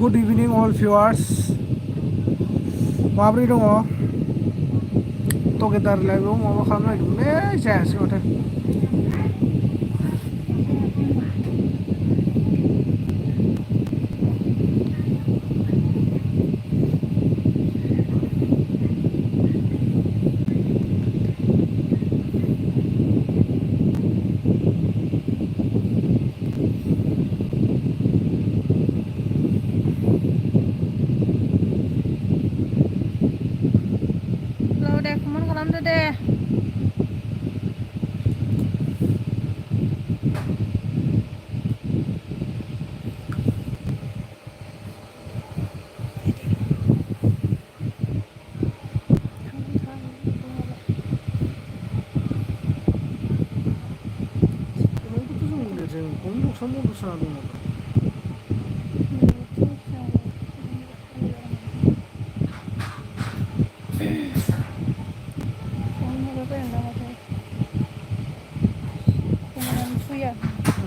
Good evening all viewers. माब्रै दङ? टगेदार लाइभआव माबा खालामनो नागिरदोंमोनलै जायासै माथो। दे कमेन्ट खालामदो दे। नोंखौथ' जों जों खम दस्रा दङ।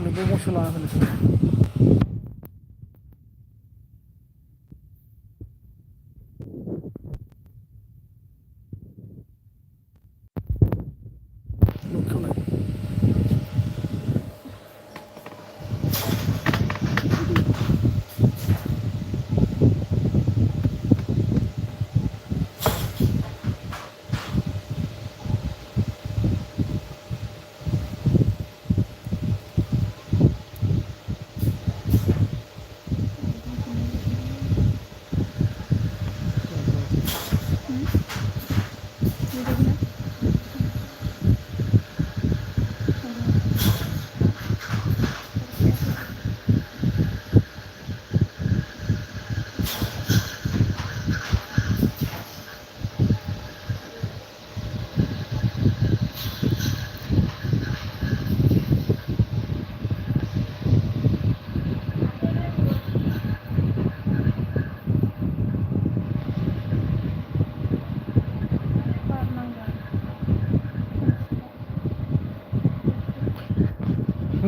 नोंबो मस्ला होनोसै।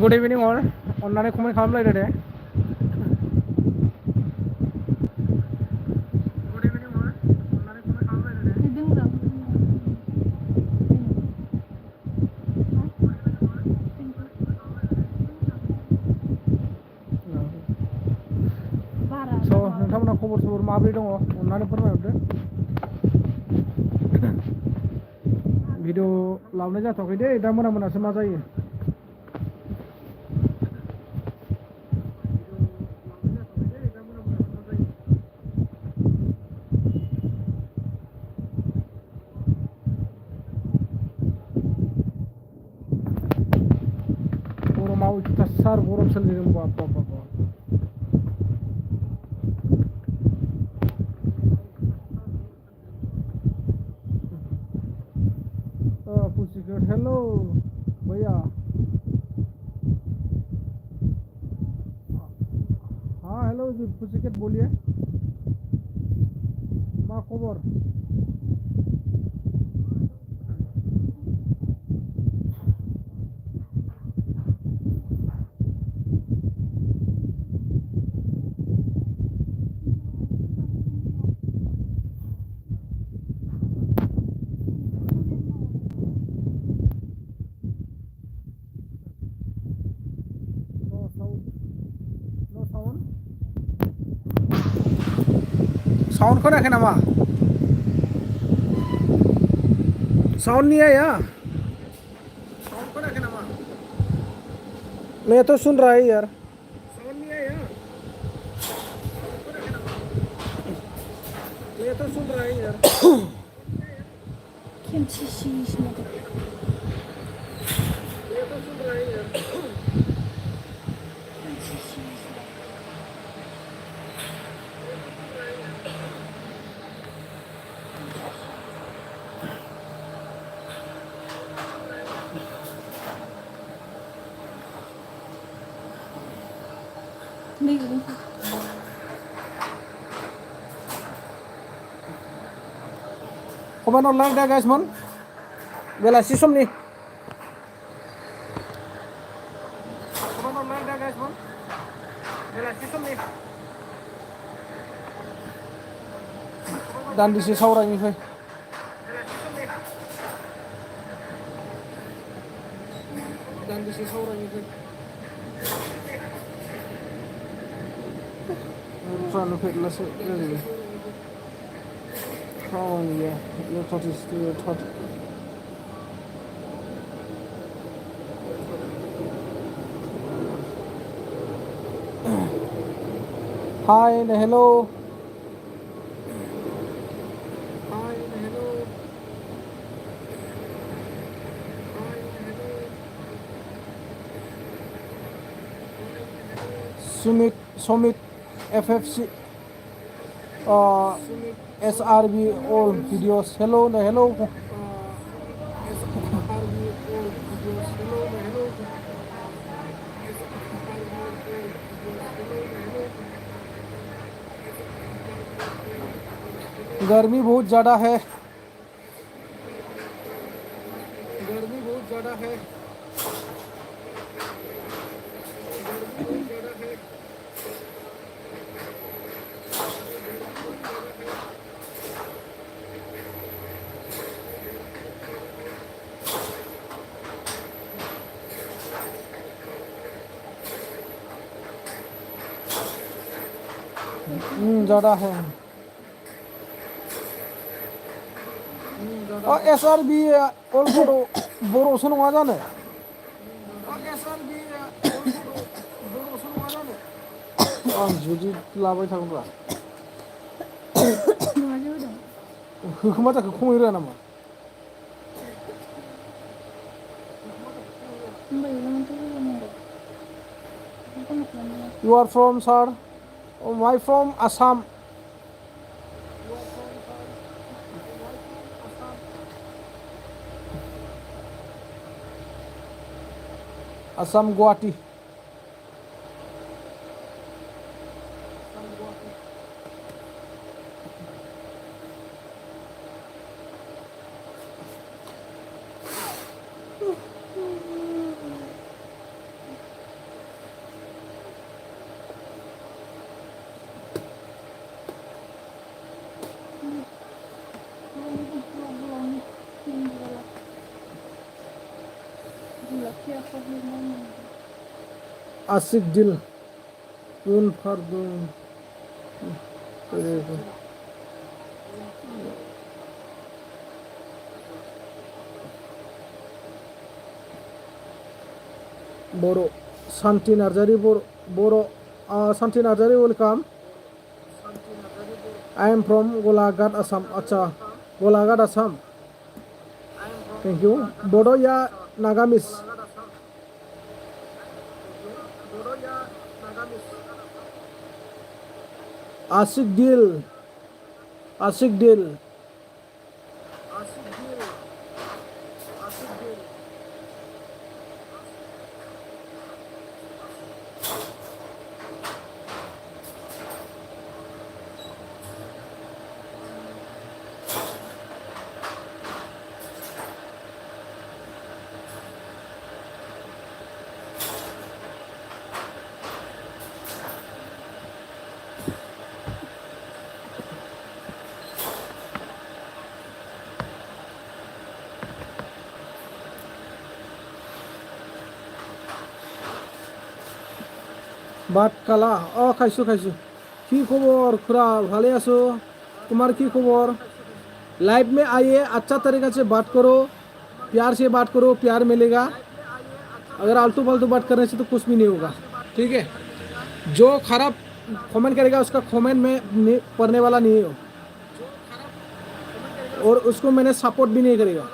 Good evening all. अन्नानै कमेन्ट खालामलायदो दे। नोंथांमोना खबर सबर माबोरै दङ अन्नानै फोरमायहरदो। भिडिअ लाबोनाय जाथ'वाखै दे दा मोनासो मा जायो। गरमाव अयथासार गरम सोलिदों बाब। पुसिकेट हेलो भैया। हाँ हेलो जी पुसिकेट बोलिए मा खबर? साउंड खोनायाखै नामा? साउंड नहीं आया? साउंड खोनायाखै नामा? मैं तो सुन रहा है यार। साउंड नहीं आया? मैं तो सुन रहा है यार। Kemarin online dah guys mon. Belasih som nih. Kemarin दान्दिसे सावरायनिफ्राय दान्दिसे सावरायनिफ्राय फ्रानो फेटलासो रायलायबाय खामानिया thirty Hi and hello. Hi and hello. Hi and hello. Sumit, FFC, SRB, all videos. Hello, hello. SRB, all videos. Hello, hello. गर्मी बहुत ज़्यादा है गर्मी बहुत ज़्यादा है ज़्यादा है SRB all बर'सो नङा जानो SRB बर'सो नङा जानो आं जुदि लाबाय थागोनब्रा माजों होदों होखोमा जाखो खमाय रोङा नामा होमबाय मानोथो होनांगौ बेखौनो खालामदों You are from sir? Oh, I from Assam. Assam Guwahati. Asik Dil. Un Pardon. Boro. Santi Narjari Boro. Santi Narjari welcome. I am from Golaghat, Assam. Acha. Golaghat, Assam. Thank you. Bodo ya Nagamis. Asik Dil. Asik Dil. बात काला खाइसो की खबर खुरा भाले आसो तुम्हार की खबर live में आइए अच्छा तरीका से बात करो प्यार से बात करो प्यार मिलेगा अगर आलतू फालतू बात करने से तो कुछ भी नहीं होगा ठीक है जो खराब कमेंट करेगा उसका कमेंट में पढ़ने वाला नहीं हो और उसको मैंने सपोर्ट भी नहीं करेगा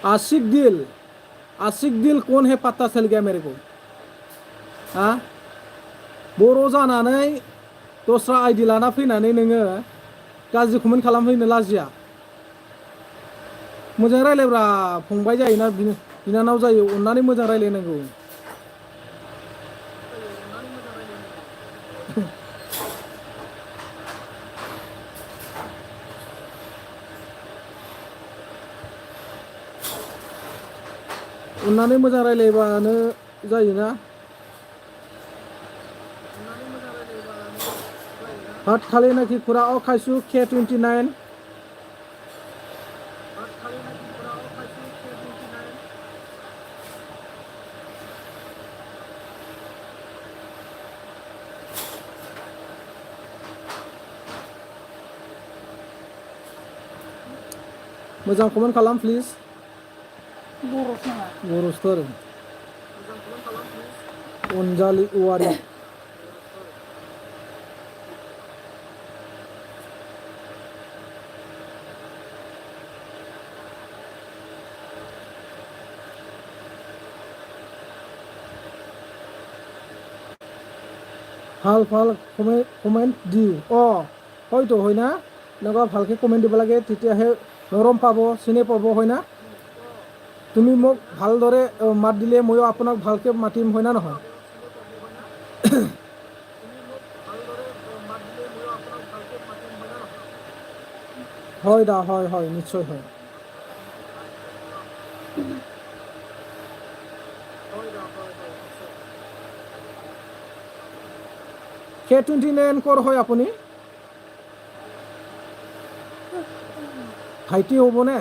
आशिक दिल कौन है पता चल गया मेरे को हाँ बर' जानानै दस्रा आइडि लाना फैनानै नोङो गाज्रि कमेन्ट खालामफैनो लाजिया मोजां रायलायब्रा फंबाय जायोना बिनानाव जायो अननानै मोजां रायलायनांगौ अननानै मोजां रायलायबानो जायोना हात खाली नाखि खुरा अ खायसु K29 मोजां कमेन्ट खालाम प्लिज बर'सो नामा बर'सो आरो अनजालि औवारि ভাল ভাল কমেণ্ট দি হয়তো হয় না এনেকুৱা ভালকৈ কমেণ্ট দিব লাগে তেতিয়াহে নৰম পাব চিনি পাব হয় না তুমি মোক ভালদৰে মাত দিলে ময়ো আপোনাক ভালকৈ মাতিম হয় না নহয় হয় দা হয় হয় নিশ্চয় হয় K29 কৰ হয় আপুনি ভাইটি হ'বনে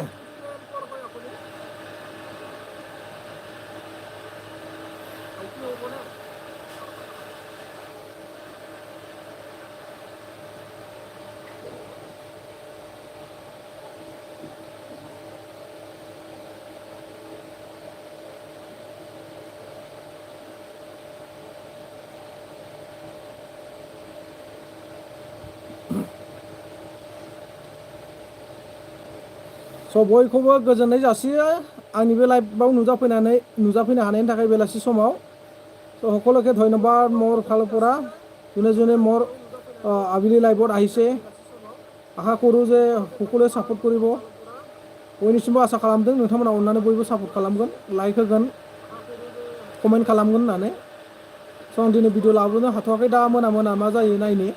स' बयखौबो गोजोननाय जासियो आंनि बे लाइभआव नुजाफैनो हानायनि थाखाय बेलासि समाव চ' সকলোকে ধন্যবাদ মোৰ ফালৰ পৰা যোনে যোনে মোৰ আবেলি লাইভত আহিছে আশা কৰোঁ যে সকলোৱে ছাপোৰ্ট কৰিব बयनिसिमबो आसा खालामदों नोंथांमोना अननानै बयबो सापर्ट खालामगोन लाइक होगोन कमेन्ट खालामगोन होननानै स' आं दिनै भिडिअ लाबोनो हाथ'वाखै दा मोना मा जायो नायनि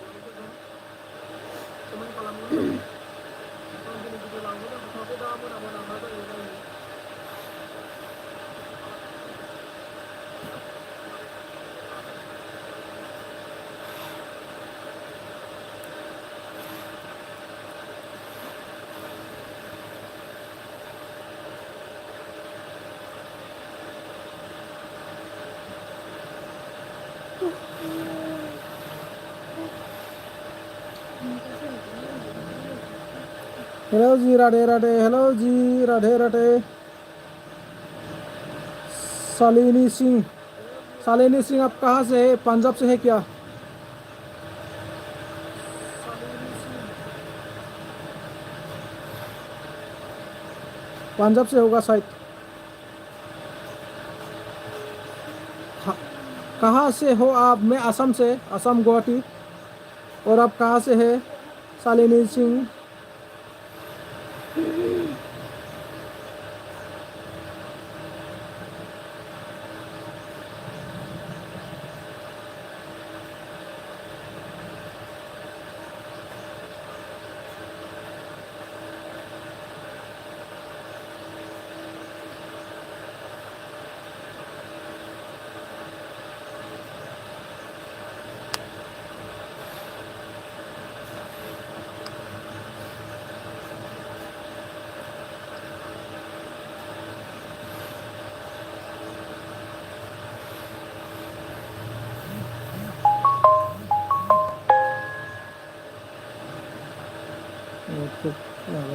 हेलो जी राधे राधे हेलो जी राधे राधे शालिनी सिंह आप कहाँ से है पंजाब से है क्या पंजाब से होगा शायद कहाँ से हो आप मैं असम से असम गुवाहाटी और आप कहाँ से है शालिनी सिंह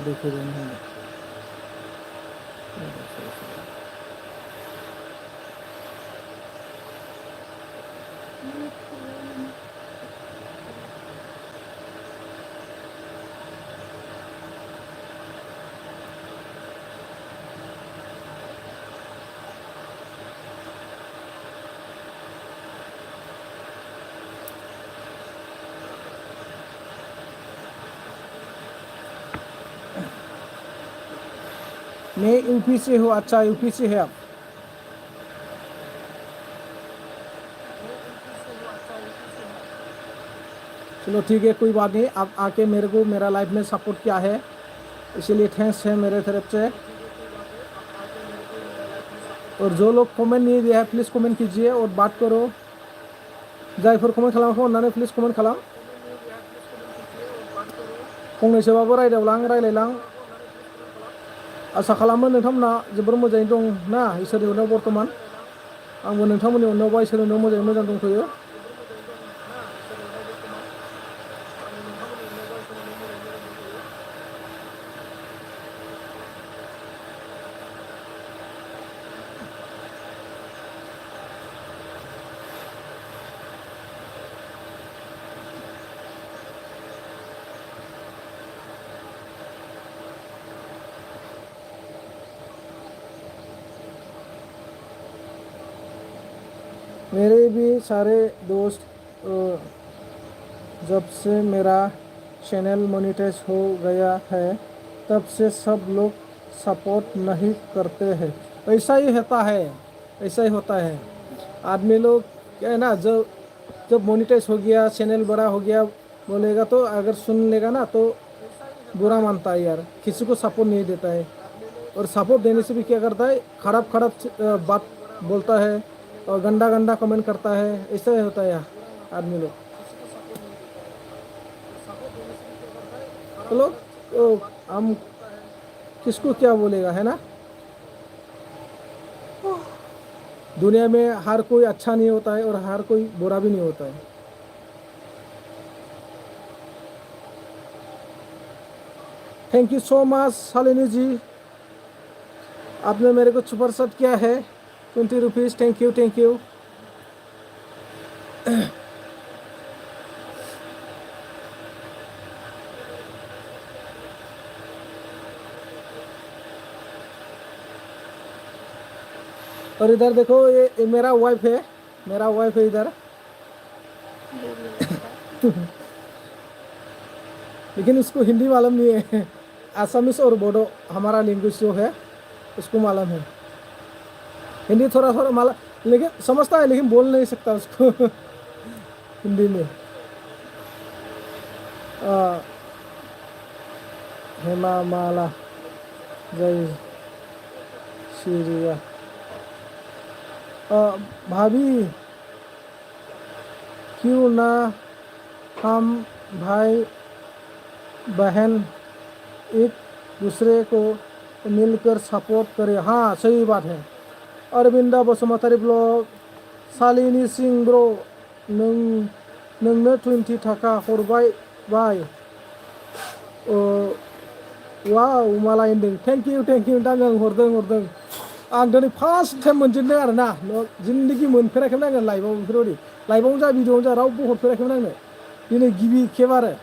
देखे मैं यूपी से हूँ। अच्छा, यूपी से है आप। चलो ठीक है, कोई बात नहीं। आप आके मेरे को मेरा लाइफ में सपोर्ट किया है, इसीलिए थैंक्स है मेरे तरफ से। और जो लोग कमेंट नहीं दिया है प्लीज़ कमेंट कीजिए और बात करो। जायफोर कमेंट खालामाखै अन्नानै प्लीज़ कमेंट खालाम। फंनैसोबाबो रायदावलां रायलायलां। आसा खालामो नोंथांमोना जोबोर मोजाङै दं ना, इसोरनि अननायाव बर्थमान। आंबो नोंथांमोननि अननायावबा इसोरनि अननायाव मोजाङै मोजां दंथ'यो। मेरे भी सारे दोस्त जब से मेरा चैनल मोनेटाइज हो गया है तब से सब लोग सपोर्ट नहीं करते हैं। ऐसा ही होता है, ऐसा ही होता है। आदमी लोग क्या है ना, जब मोनेटाइज हो गया, चैनल बड़ा हो गया बोलेगा, तो अगर सुन लेगा ना तो बुरा मानता है यार, किसी को सपोर्ट नहीं देता है। और सपोर्ट देने से भी क्या करता है, खराब खराब बात बोलता है और गंदा गंदा कमेंट करता है। ऐसा ही होता है यार आदमी लोग। चलो तो हम किसको क्या बोलेगा, है ना। दुनिया में हर कोई अच्छा नहीं होता है और हर कोई बुरा भी नहीं होता है। Thank you so much Shalini ji, आपने मेरे को सुपर सेट किया है 20 rupees. Thank you, thank you. और इधर देखो, ये मेरा वाइफ है, मेरा वाइफ है इधर। लेकिन उसको हिंदी मालूम नहीं है, आसामीस और बोडो हमारा लैंग्वेज जो है उसको मालूम है। हिंदी थोड़ा थोड़ा मालूम, लेकिन समझता है, लेकिन बोल नहीं सकता उसको हिंदी में। हेमा माला जय श्री। भाभी क्यों ना हम भाई बहन एक दूसरे को मिलकर सपोर्ट करें। हाँ सही बात है। अरविंदा बसुमतारी ब्लग, शालिनी सिंह ब्रो, नोंनो 20 थाखा हरबाय बाय। वाव मालाय होनदों। थैंक यू नोंथां, आं हरदों। आं दिनै फार्स्ट टाइम मोनजेनदों आरो ना, जिन्दगि मोनफेराखैमोन आङो लाइभआव बेफोरबायदि। लाइभआवनो जा भिडिअआवनो जा रावबो हरफेराखैमोन आंनो, दिनै गिबि खेब आरो।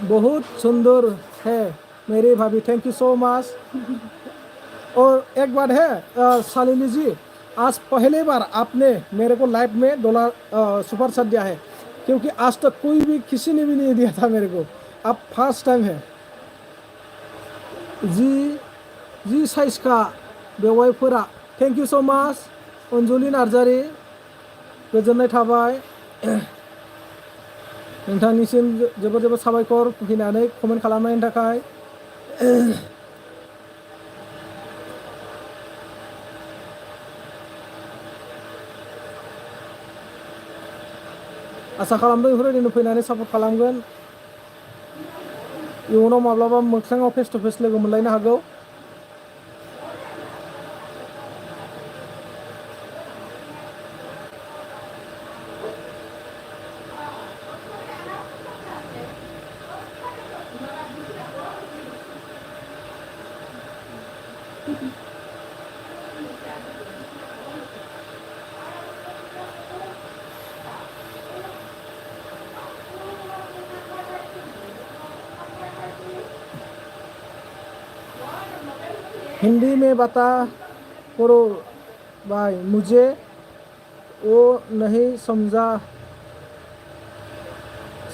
बहुत सुंदर है मेरी भाभी, थैंक यू सो मच। और एक बात है शालिनी जी, आज पहली बार आपने मेरे को लाइव में डॉलर सुपर सेट दिया है, क्योंकि आज तक कोई भी किसी ने भी नहीं दिया था मेरे को, अब फर्स्ट टाइम है। जी साइज का बेवाइफोरा, thank you so much. Anjuli Narzary, गोजोननाय थाबाय नोंथांनिसिम, जोबोर जोबोर साबायखर फैनानै कमेन्ट खालामनायनि थाखाय। आसा खालामदों बेफोरबायदिनो फैनानै सापर्ट खालामगोन। इयुनाव माब्लाबा मोगथाङाव फेस टु फेस लोगो मोनलायनो हागौ। हिंदी में बता करो भाई, मुझे वो नहीं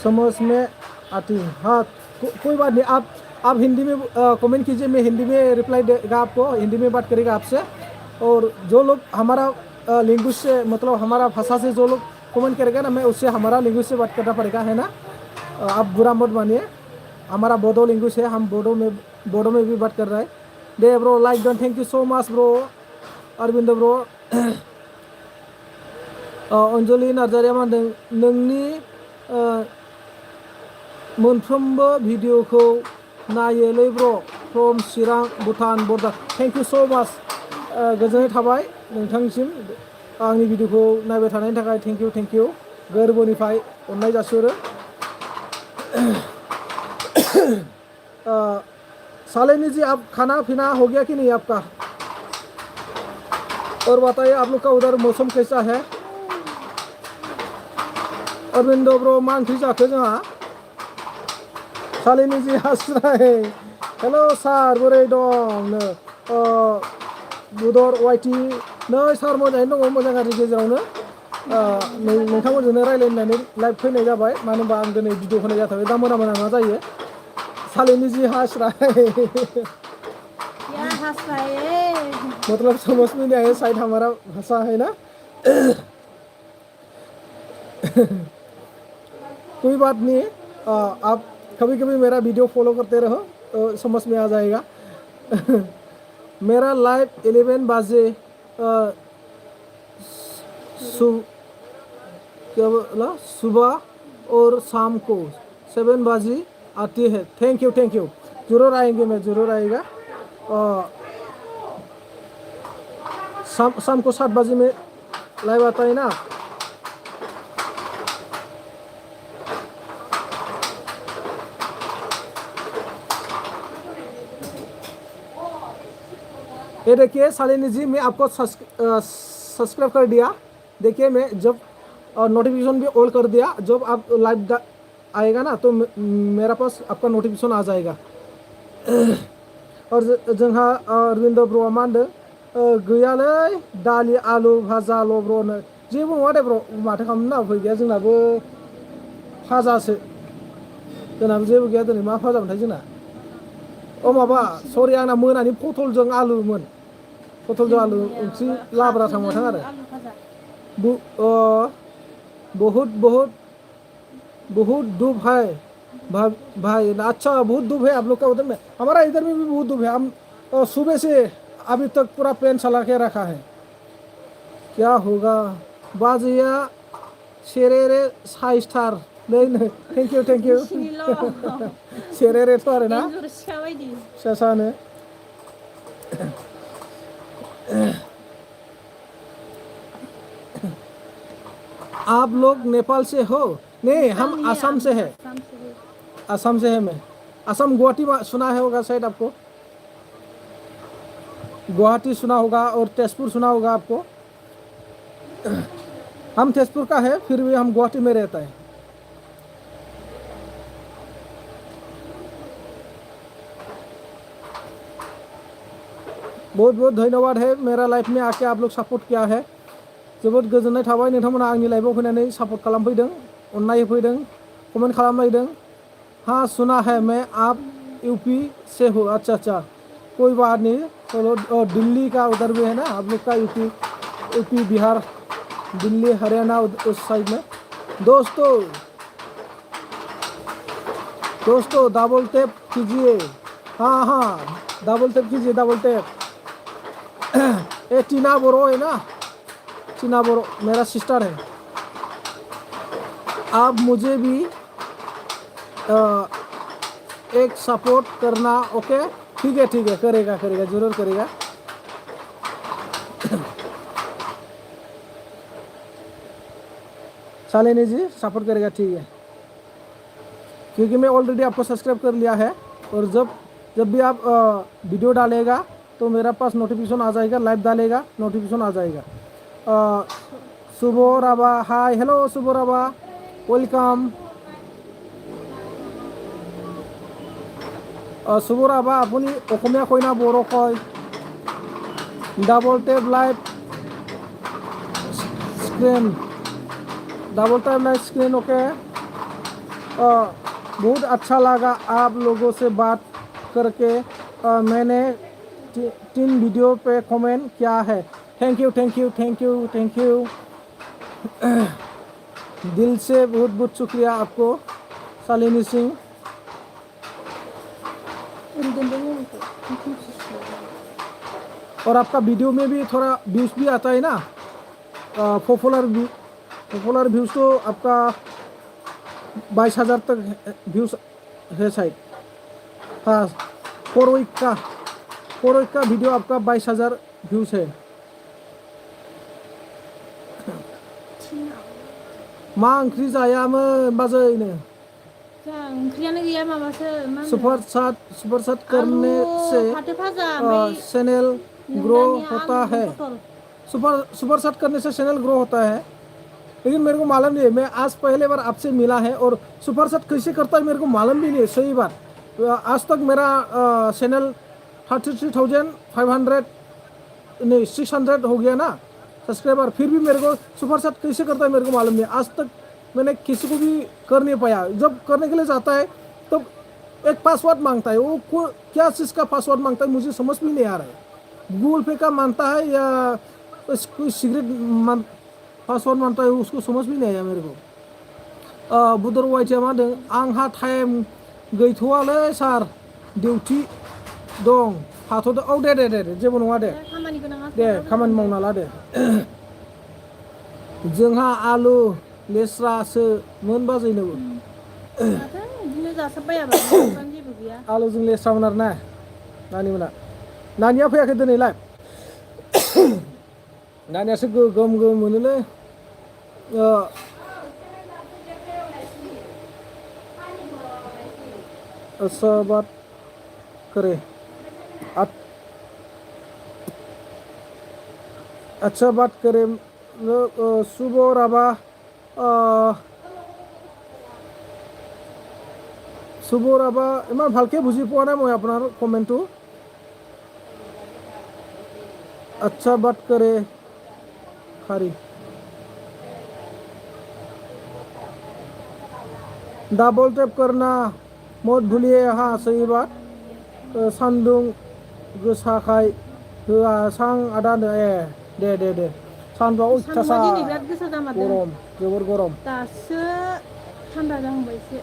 समझ में आती। हाँ कोई बात नहीं, आप आप हिंदी में कमेंट कीजिए, मैं हिंदी में रिप्लाई देगा आपको, हिंदी में बात करेगा आपसे। और जो लोग हमारा लैंग्वेज से मतलब हमारा भाषा से जो लोग कमेंट करेगा ना, मैं उससे हमारा लैंग्वेज से बात करना पड़ेगा, है ना। आप बुरा मत मानिए, हमारा बोडो लैंग्वेज है, हम बोडो में भी बात कर रहे हैं। दे bro like done, thank you so much bro Arvind bro. Anjali नार्जारिया मा होनदों नोंनि मोनफ्रोमबो भिडिअखौ नायोलै ब्र from Chirang Bhutan border. Thank you so much, गोजोननाय थाबाय नोंथांनिसिम आंनि भिडिअखौ नायबाय थानायनि थाखाय। थैंक यू गोरबोनिफ्राय अननाय जासिहरो। सालेनी जी, आप खाना पीना हो गया कि नहीं आपका? और बताइए आप लोग का उधर मौसम कैसा है? अरविंद ब्रो मा ओंख्रि जाखो जोंहा? सालेनी जी हास्राय, हेलो सार बोरै दं? बुदर वाइटि नै सार मोजाङैनो दङ, मोजां गाज्रि गेजेरावनो। नोंथांमोनजोंनो रायलायनानै लाइभ फैनाय जाबाय, मानो होनबा आं दिनै भिडिअ होनाय जाथारबाय। दा मोना मा जायो? सालेनी जी हास्राय। क्या हंस रहे हैं? मतलब समझ में नहीं आया, शायद हमारा भाषा है ना। कोई बात नहीं, आप कभी कभी मेरा वीडियो फॉलो करते रहो तो समझ में आ जाएगा। मेरा लाइव 11 बजे क्या बोला, सुबह और शाम को 7 बजे आती है। थैंक यू जरूर आएंगे, मैं जरूर आएगा। शाम को 7 बजे में लाइव आता है ना। ये देखिए शालिनी जी, मैं आपको सब्सक्राइब कर दिया। देखिए मैं जब नोटिफिकेशन भी ऑल कर दिया, जब आप लाइव आएगा ना तो मेरा पास आपका नोटिफिकेशन आ जाएगा। और जोंहा अरविंद ब्र'आ मा होनदों, गैयालै दालि आलु भाजाल' ब्र'नो। जेबो नङा दे ब्र', माथो खालामनो उफाय गैया, जोंनाबो भाजासो, जोंनाबो जेबो गैया। दिनै मा भाजा मोनथाय जोंना? माबा सरि, आंना मोनानि पटलजों आलुमोन, पटलजों आलु ओंख्रि लाब्रा थांबाथां आरो। बहुत धूप है भाई। अच्छा, बहुत धूप है आप लोग का उधर में? हमारा इधर में भी बहुत धूप है। हम सुबह से अभी तक पूरा पेन चला के रखा है। क्या होगा बाजिया सेरेरे साइस्टार। नहीं, थैंक यू। सेरेरे तो आरो ना फिसासानो। आप लोग नेपाल से हो? नहीं, हम आसाम से है। आसाम से है मैं। असम गुवाहाटी सुना है होगा शायद आपको, गुवाहाटी सुना होगा और तेजपुर सुना होगा आपको। हम तेजपुर का है, फिर भी हम गुवाहाटी में रहता है। बहुत बहुत धन्यवाद है, मेरा लाइफ में आके आप लोग सपोर्ट किया है। जोबोद गोजोननाय थाबाय नोंथांमोना आंनि लाइफआव फैनानै सपोर्ट खालामफैदों, अननाय होफैदों, कमेंट खालामफैदों। हाँ सुना है मैं, आप यूपी से हो? अच्छा, कोई बात नहीं। चलो, दिल्ली का उधर भी है ना आप लोग का, यूपी बिहार दिल्ली हरियाणा उस साइड में। दोस्तों डबल टैप कीजिए। हाँ, डबल टैप कीजिए, डबल टैप। ये टीना बोरो है ना, टीना बोरो मेरा सिस्टर है। आप मुझे भी एक सपोर्ट करना, ओके? ठीक है, करेगा, जरूर करेगा। शालिनी जी सपोर्ट करेगा, ठीक है, क्योंकि मैं ऑलरेडी आपको सब्सक्राइब कर लिया है। और जब भी आप वीडियो डालेगा तो मेरा पास नोटिफिकेशन आ जाएगा, लाइव डालेगा नोटिफिकेशन आ जाएगा। शुभ राभा, हाय, हेलो शुभ राभा, वेलकाम। शुभ राभा, আপুনি অসমীয়া কয় না বড়ো কয়? Double tap live screen, okay. बहुत अच्छा लगा आप लोगों से बात करके मैंने 3 वीडियो पे कमेंट किया है। Thank you thank you thank you thank you. दिल से बहुत बहुत शुक्रिया आपको शालिनी सिंह। और आपका वीडियो में भी थोड़ा व्यूज़ भी आता है ना, पॉपुलर व्यूज़ तो आपका 22,000 तक व्यूज़ है शायद। हाँ, 4 वीक का वीडियो आपका 22,000 व्यूज़ है। मा ओंख्रि जायामोन बाजैनो? जोंहा ओंख्रियानो गैया माबासो मा होनो सुपर साट करने से फाथो भाजा ओमफ्राय चैनल ग्रो दानिया होता आलुजों है। पटल। सुपर साट करने से चैनल ग्रो होता है, लेकिन मेरे को मालूम नहीं है। मैं आज पहले बार आपसे मिला है और सुपर साट कैसे करता है मेरे को मालूम भी नहीं है। सही बात, आज तक मेरा चैनल 33,500 नहीं 600 हो गया ना सब्सक्राइबर, फिर भी मेरे को सुपर साट कैसे करता है मेरे को मालूम नहीं। आज तक मैंने किसी को भी कर नहीं पाया। जब करने के लिए जाता है तो एक पासवर्ड मांगता है, वो क्या चीज़ का पासवर्ड मांगता है मुझे समझ भी नहीं आ रहा है। गूगल पे का मांगता है या कोई सीक्रेट पासवर्ड मांगता है, उसको समझ भी नहीं आया मेरे को। बुदर वाइटिया मा होनदों आंहा टाइम गैथ'वालै सार डिउटि दं हाथ'दो। औ दे दे दे दे जेबो नङा दे खामानि गोनां दे खामानि मावना ला दे। जोंहा आलु लेस्रासो मोन बाजैनोबो। माथो बिदिनो जासाबबायाबा जेबो गैया। आलुजों लेस्रामोन आरोना नानिमोना। नानिया फैयाखै दिनै लाइभ। नानियासो गोगोम गोगोम मोनोलै। अच्छा बात करे अच्छा बात करे শুভ রাভা শুভ রাভা ইমান ভালকে বুজি পোৱা নাই মই আপোনাৰ কমেণ্টটো। अच्छा बात करे खारी डबल टैप करना मत भूलिए। हाँ सही बात। सान्दुं गोसाखाय होआ सां आदा दे दे दे सान्दुंआ सान्दुंआ अयथासार दिनै बिराद गोसा जामारदों। गरम जोबोर गरम। दासो थान्दा जाहांबाय एसे।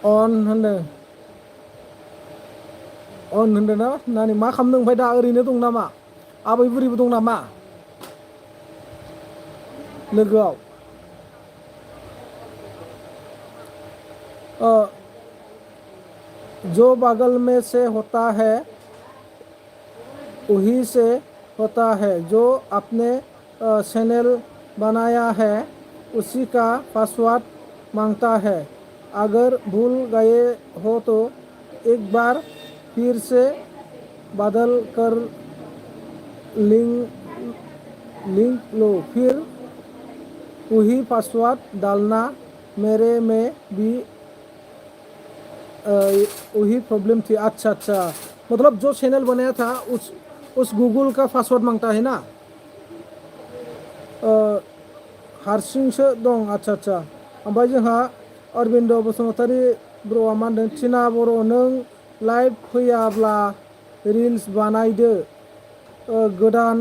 अन होनदों ना नानि मा खालामदों ओमफ्राय दा ओरैनो दं नामा? आबै बुरैबो दं नामा लोगोआव? जो बगल में से होता है वही से होता है। जो आपने चैनल बनाया है उसी का पासवर्ड मांगता है। अगर भूल गए हो तो एक बार फिर से बदल कर लिंक लो, फिर वही पासवर्ड डालना। मेरे में भी वही प्रॉब्लम थी। अच्छा अच्छा, मतलब जो चैनल बनाया था उस गूगल का पासवर्ड मांगता है ना? हारसिंसो दं। अच्छा अच्छा। ओमफ्राय जोंहा अरबिन्द बसुमतारी ब्र'आ मा होनदों टिना बर' नों लाइभ फैयाब्ला रिल्स बानायदो, गोदान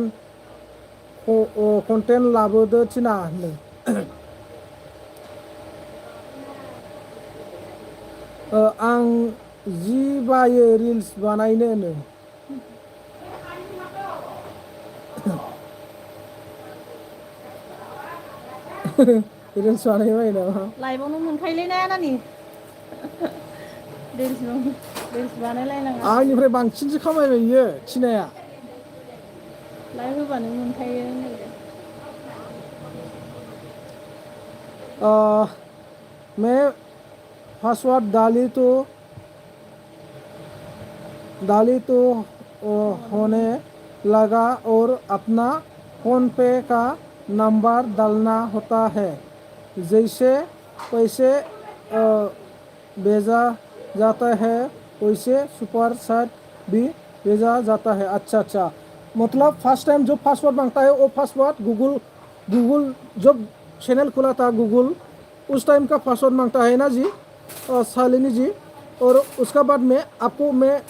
कन्टेन्ट लाबोदो टिना होनदों। आं जि बायो रिल्स बानायनो होनो। रिल्स बानायबाय नामा? लाइभआवनो मोनखायोलै ना नानि। रिल्स बानायलायनाङा। आंनिफ्राय बांसिनसो खामायबाय बियो टिनाया। लाइभ होबानो मोनखायो होनलायदों। मैं पासवर्ड डाली तो होने लगा और अपना फ़ोन पे का नंबर डालना होता है, जैसे पैसे भेजा जाता है वैसे सुपर चैट भी भेजा जाता है। अच्छा अच्छा, मतलब फर्स्ट टाइम जो पासवर्ड मांगता है वो पासवर्ड गूगल जब चैनल खुला था गूगल उस टाइम का पासवर्ड मांगता है ना जी शालिनी जी। और उसका बाद में आपको मैं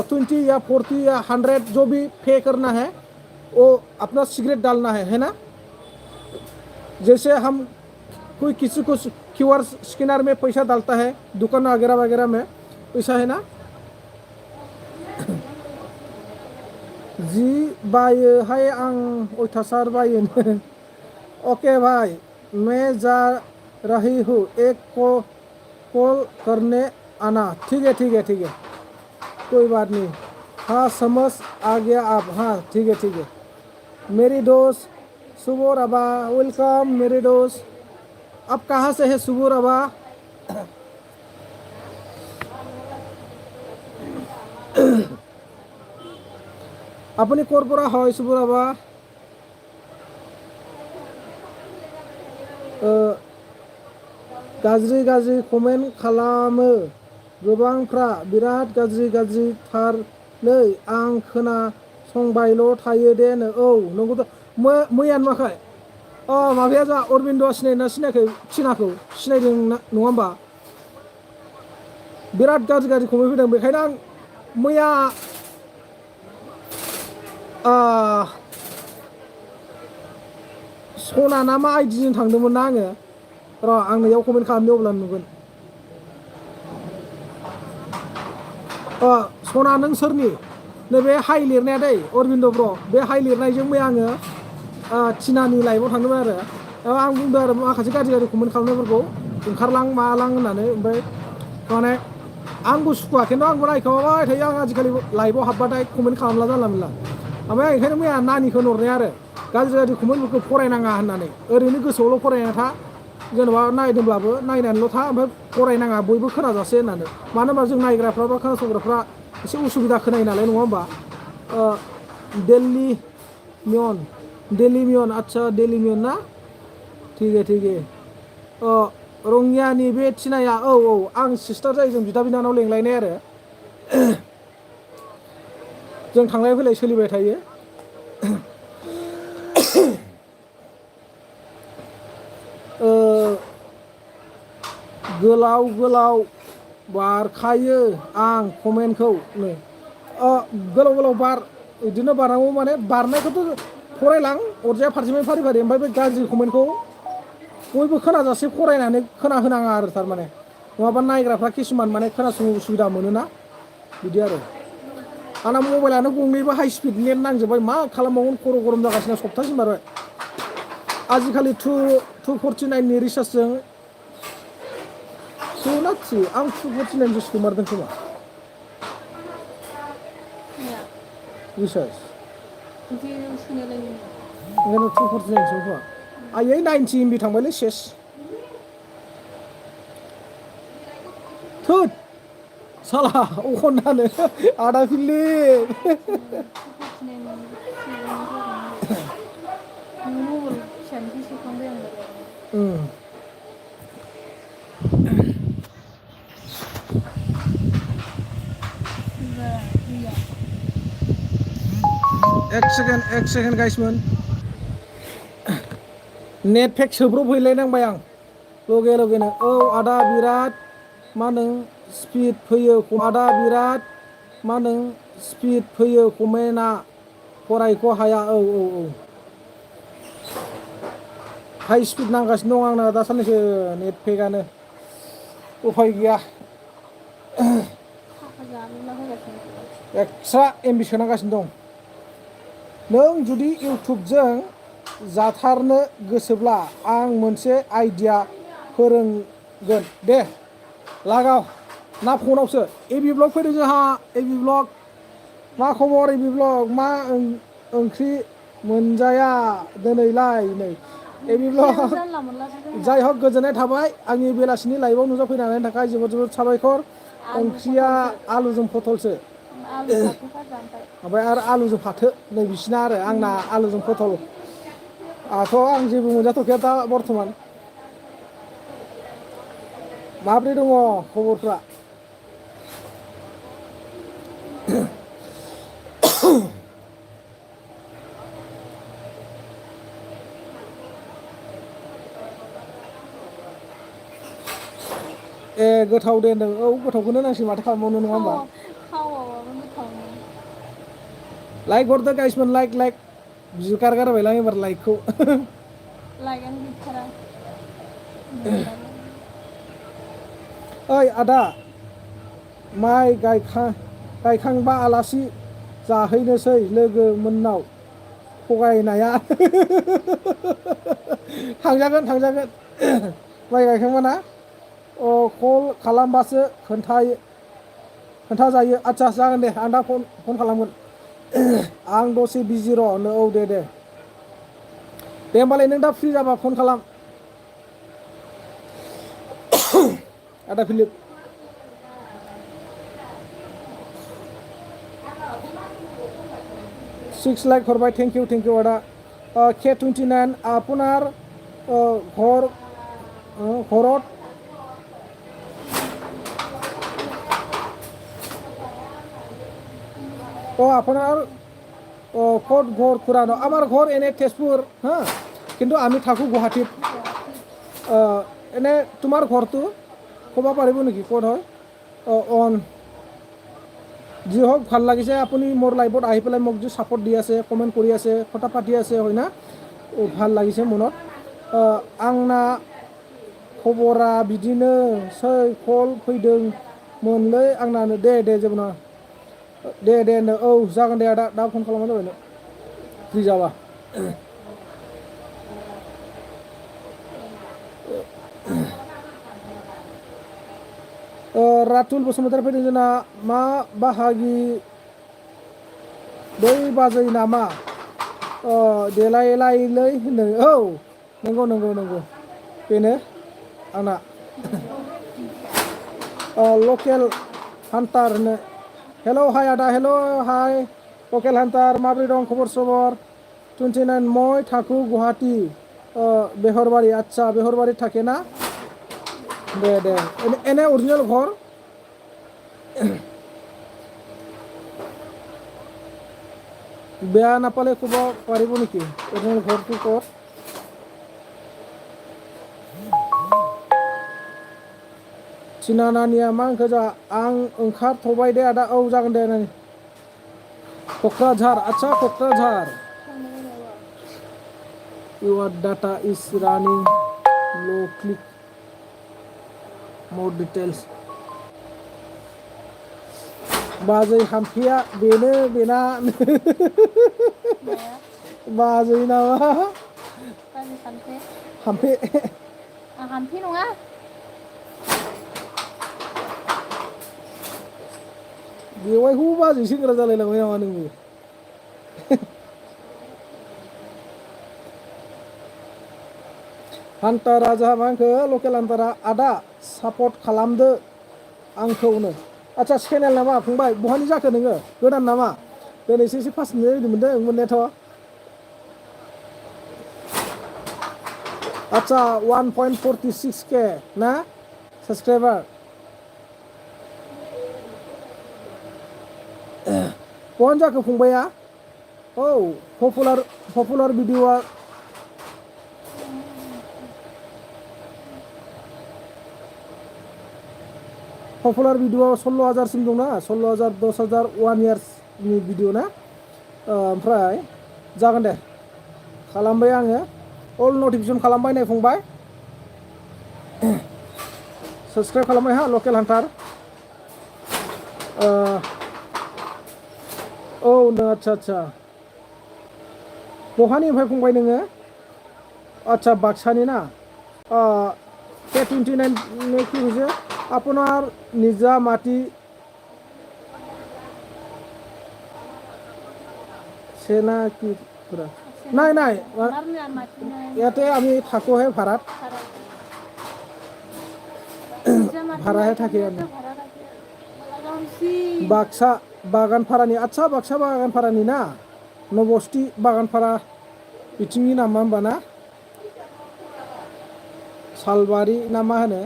20 या 40 या 100 जो भी पे करना है वो अपना सिगरेट डालना है ना। जैसे हम कोई किसी को क्यूआर स्कैनर में पैसा डालता है दुकान वगैरह वगैरह में पैसा है ना जी। बायो हाय आं अयथासार बायो ओके भाई मैं जा रही हूँ एक कॉल करने आना। ठीक है ठीक है ठीक है, कोई बात नहीं। हाँ समझ आ गया आप। हाँ ठीक है ठीक है। मेरी दोस्त सुबह रबा वेलकम मेरी दोस्त। आप कहाँ से है सुबह रबा? अपनी कोरपरा है सुबह रबा। गाज्रि गाज्रि कमेन्ट खालामो गोबांफ्रा बिराद गाज्रि गाज्रि थारलै आं खोनासंबायल' थायो दे नो। औ नंगौथ' मैयानो माखाय माबाया जा अरबिन्द सिनायना सिनायाखै थिनाखौ सिनायदों नङा होमबा? बिराद गाज्रि गाज्रि कमेन्ट फैदों बेखायनो आं मैया सना ना मा आइडिजों थांदोंमोन ना आङो। र' आं नैयाव कमेन्ट खालामनो अब्ला नुगोन। सना नों सोरनि? नैबे हाइ लिरनाया दै अरबिन्द ब्र' बे हाइ लिरनायजों मैया आङो थिनानि लाइभआव थांदोंमोन आरो आं बुंदों आरो माखासे गाज्रि गाज्रि कमेन्ट खालामनायफोरखौ ओंखारलां मालां होननानै। ओमफ्राय माने आंबो सुखुवा खिन्थु आंबो नायखोमाबाय थायो। आं आजिखालि लाइभआव हाबबाथाय कमेन्ट खालामला जानला मोनला। ओमफ्राय आं ओंखायनो मैया नानिखौ हरनाय आरो गाज्रि गाज्रि कमेन्टफोरखौ फरायनाङा होननानै। ओरैनो गोसोआवल' फरायना था जेनेबा नायदोंब्लाबो नायनानैल' था ओमफ्राय फरायनाङा बयबो खोनाजासे होननानै। मानो होनबा जों नायग्राफ्रा बा खोनासंग्राफ्रा एसे उसुबिदा खोनायो नालाय नङा होमबा? दिल्ली मियन आच्छा दिल्ली मियन ना ठीक है। रङियानि बे थिनाया औ आं सिस्टार जायो जों बिदा बिनानाव लेंलायनाय आरो जों थांलाय फैलाय सोलिबाय थायो। गोलाव गोलाव बारखायो आं कमेन्टखौ नै गोलाव गोलाव बार बिदिनो बारनांगौ माने बारनायखौथ' फरायलां अरजाया फारसेनिफ्राय फारि फारि। ओमफ्राय बे गाज्रि कमेन्टखौ बयबो खोनाजासे फरायनानै खोनाहोनाङा आरो थारमाने नङाबा नायग्राफ्रा किसुमान माने खोनासंनो उसुबिदा मोनोना बिदि आरो। आंना मबाइलानो गंनैबो हाइ स्पिड नेट नांजोब्बाय मा खालामबावगोन खर' गरम जागासिनो सप्तासिम बारबाय। आजिखालि 249नि रिसार्जजों 2 ना 3 आं 249 सोमारदों खोमा रिसार्ज ओंखायनो 249 खोमा। आयै 90 MB थांबायलै सेस थोद साला अखनानो आदा फिल्ली एक सेकेन्ड गाइसमोन नेट पेक सोब्रबहैलायनांबाय आं लगे लगेनो। औ आदा बिराद मा नों स्पिड फैयो आदा बिराद मा नों स्पिड फैयो कमेन्टआ फरायख' हाया। औ हाइ स्पिड नांगासिनो दं आंना दासाननैसो नेट पेकआनो उफाय गैया। एक्सट्रा MB सोनांगासिनो दं। नों जुदि इउटुबजों जाथारनो गोसोब्ला आं मोनसे आइडिया फोरोंगोन दे लागाव ना फनावसो। एबि ब्लग फैदों जोंहा एबि ब्लग मा खबर एबि ब्लग मा ओंख्रि मोनजाया दिनैलाय नै एबिब्ल' जानला मोनलासो जोंना जाय हक गोजोननाय थाबाय आंनि बेलासिनि लाइभआव नुजाफैनायनि थाखाय जोबोद जोबोद साबायखर। आलु ओंख्रिया पटलसो आलुजों पटलसो आलु फाथो फाजा ओमफ्राय आरो आलुजों फाथो नै बिसिना आरो आंना आलुजों पटल आंथ' आं जेबो मोनजाथ'खाया दा बर्थमान। माब्रै दङ खबरफ्रा? ए गोथाव दे होनदों औ गोथावखौनो होनांसिगोन माथो खालामबावनो नङा होमबा? थावाबाबो गोथावनो लाइक हरदो गाइसमोन लाइक बिगारगारबायलां एबार लाइकखौ लाइकआनो गैथारा मोनलाबो ओइ आदा माइ गायखांबा आलासि जाहैनोसै लोगो मोननाव थगायनाया थांजागोन माइ गायखांबा ना अ कल खालामबासो खोन्थाजायो आदसा जागोन दे आं दा फन खालामगोन आं दसे बिजि र' औ दे होमबालाय नों दा फ्रि जाबा फन खालाम आदा फिलिप सिक्स लाइक हरबाय थेंक इउ आदा K29 আপোনাৰ ঘৰত আপনার ক'ত ঘর খুড়ানো আমার ঘর এনে তেজপুর হ্যাঁ কিন্তু আমি থাকোঁ গুৱাহাটীত গুৱাহাটীত এনে তোমাৰ ঘৰটো ক'ব পাৰিব নেকি ক'ত হয় অন যি হওক ভাল লাগিছে আপুনি মোৰ লাইভত আহি পেলাই মোক যি ছাপৰ্ট দি আছে কমেণ্ট কৰি আছে কথা পাতি আছে হয় না ভাল লাগিছে মনত आंना खबरा बिदिनोसै कल फैदोंमोनलै आंनानो दे जेबो नङा दे औ जागोन दे आदा दा फन खालामबानो जाबाय नों फ्रि जाबा रातुल बसुमतारी फैदों जोंना मा बाहागि बै बाजै नामा देलायलायलै होनदों औ नंगौ बेनो आंना लकेल हान्टार होनो हेल' हाय आदा हेल' हाय लकेल हान्टार माब्रै दं खबर सबर 29 মই থাকোঁ गुवाहाटी बेहरबारि আচ্ছা बेहरबारि থাকে না দে এনে অৰিজিনেল ঘৰ বেয়া নাপালে ক'ব পাৰিব নেকি অৰিজিনেল ঘৰটো ক'ত सिना नानिया मा ओंख्रि जा आं ओंखारथ'बाय दे आदा औ जागोन दे नै क'क्राझार आচ্ছা क'क्राझार थांनो मोनाबा your data is running low click more details बाजै हाम्फेया बेना माया बाजै नामा बाजै खान्थे हाम्फे आं हाम्फे नङा बेवाइखौ बाजै सेंग्रा जालायलांबाय नामा नोङो हान्टारा जाहा मा होनखो लकेल हान्टारा आदा सापर्ट खालामदो आंखौनो आচ্ছা चेनेल नामा फंबाय बहानि जाखो नोङो गोदान नामा दिनैसो एसे फार्स्ट नुनाय बायदि मोनदों मोननायाथ' आচ্ছা 1.46k ना साबसक्राइबार बहानि जाखो फंबाया औ पपुलार भिडिअ'आ पपुलार भिडिअ 16,000सिम दंना 16,000 10,000 1 इयार्सनि भिडिअ ना ओमफ्राय जागोन दे खालामबाय आङो अल नटिफिकेसन खालामबाय नै फंबाय साबसक्राइब खालामबाय हा लकेल हान्टार औ नों आচ্ছা बहानि ओमफ्राय फंबाय नोङो আচ্ছা বাক্সানি না K29 নে কি হয়েছে আপনার নিজা মাটি সেনা কি নাই নাই আমাৰ মাটি নাই ইয়াতে আমি থাকোঁহে ভাড়াত ভাড়া নিজা মাটি নাই ভাড়াহে থাকি কাৰণে আমি ইয়াতে ভাড়া থাকে লগা হৈছি बाक्सा बागानफारानि आदसा बाक्सा बागानफारानि ना नबस्थि बागानफारा बिथिंनि नामा होमबा ना सालबारि ना मा होनो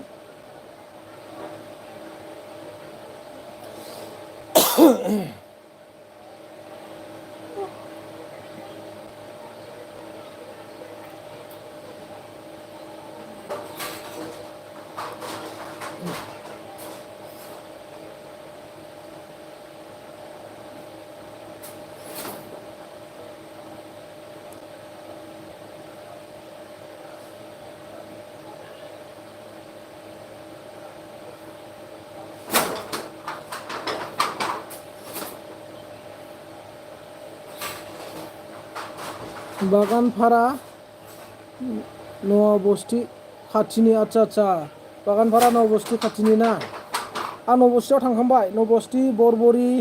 बागानफारा नबस्थि खाथिनि आदसा आदसा बागानफारा नबस्थि खाथिनि ना आं नबस्थियाव थांखांबाय नबस्थि बरबरि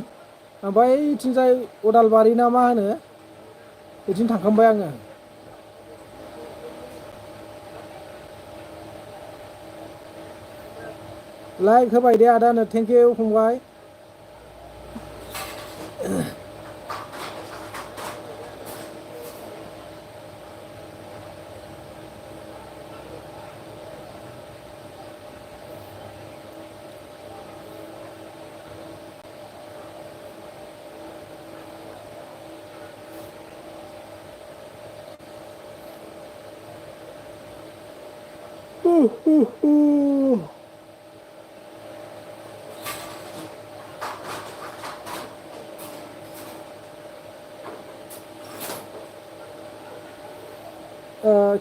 ओमफ्राय इथिंजाय उदालबारि ना मा होनो बिथिं थांखांबाय आङो लाइक होबाय दे आदानो थेंक इउ फंबाय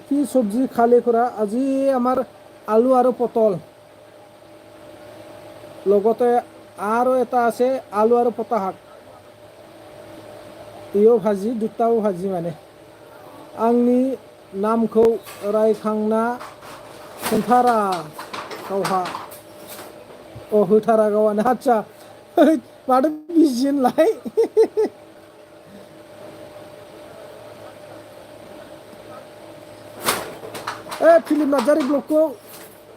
কি চব্জি খালে খুৰা আজি আমাৰ আলু আৰু পটল লগতে আৰু এটা আছে আলু আৰু পটা শাক इयो भाजि दुटाও भाजि माने आंनि नामखौ रायखांना खोन्थारा गावहा होथारा गावआनो आदसा माथो बिजि होनलाय फिलिप नार्जारि ब्लगखौ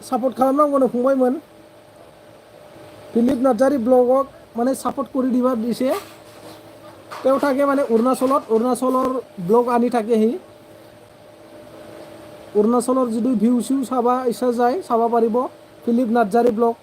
सापर्ट खालामनांगौनो फंबायमोन फिलिप नार्जारि ब्लगক মানে সাপোর্ট কৰি দিবা দিছে তেওঁ থাকে মানে অৰুণাচলৰ ব্লগ আনি থাকে সি অৰুণাচলৰ যদি ভিউ চিউ চাবা ইচ্ছা যায় চাব পাৰিব ফিলিপ নাৰ্জাৰি ব্লগ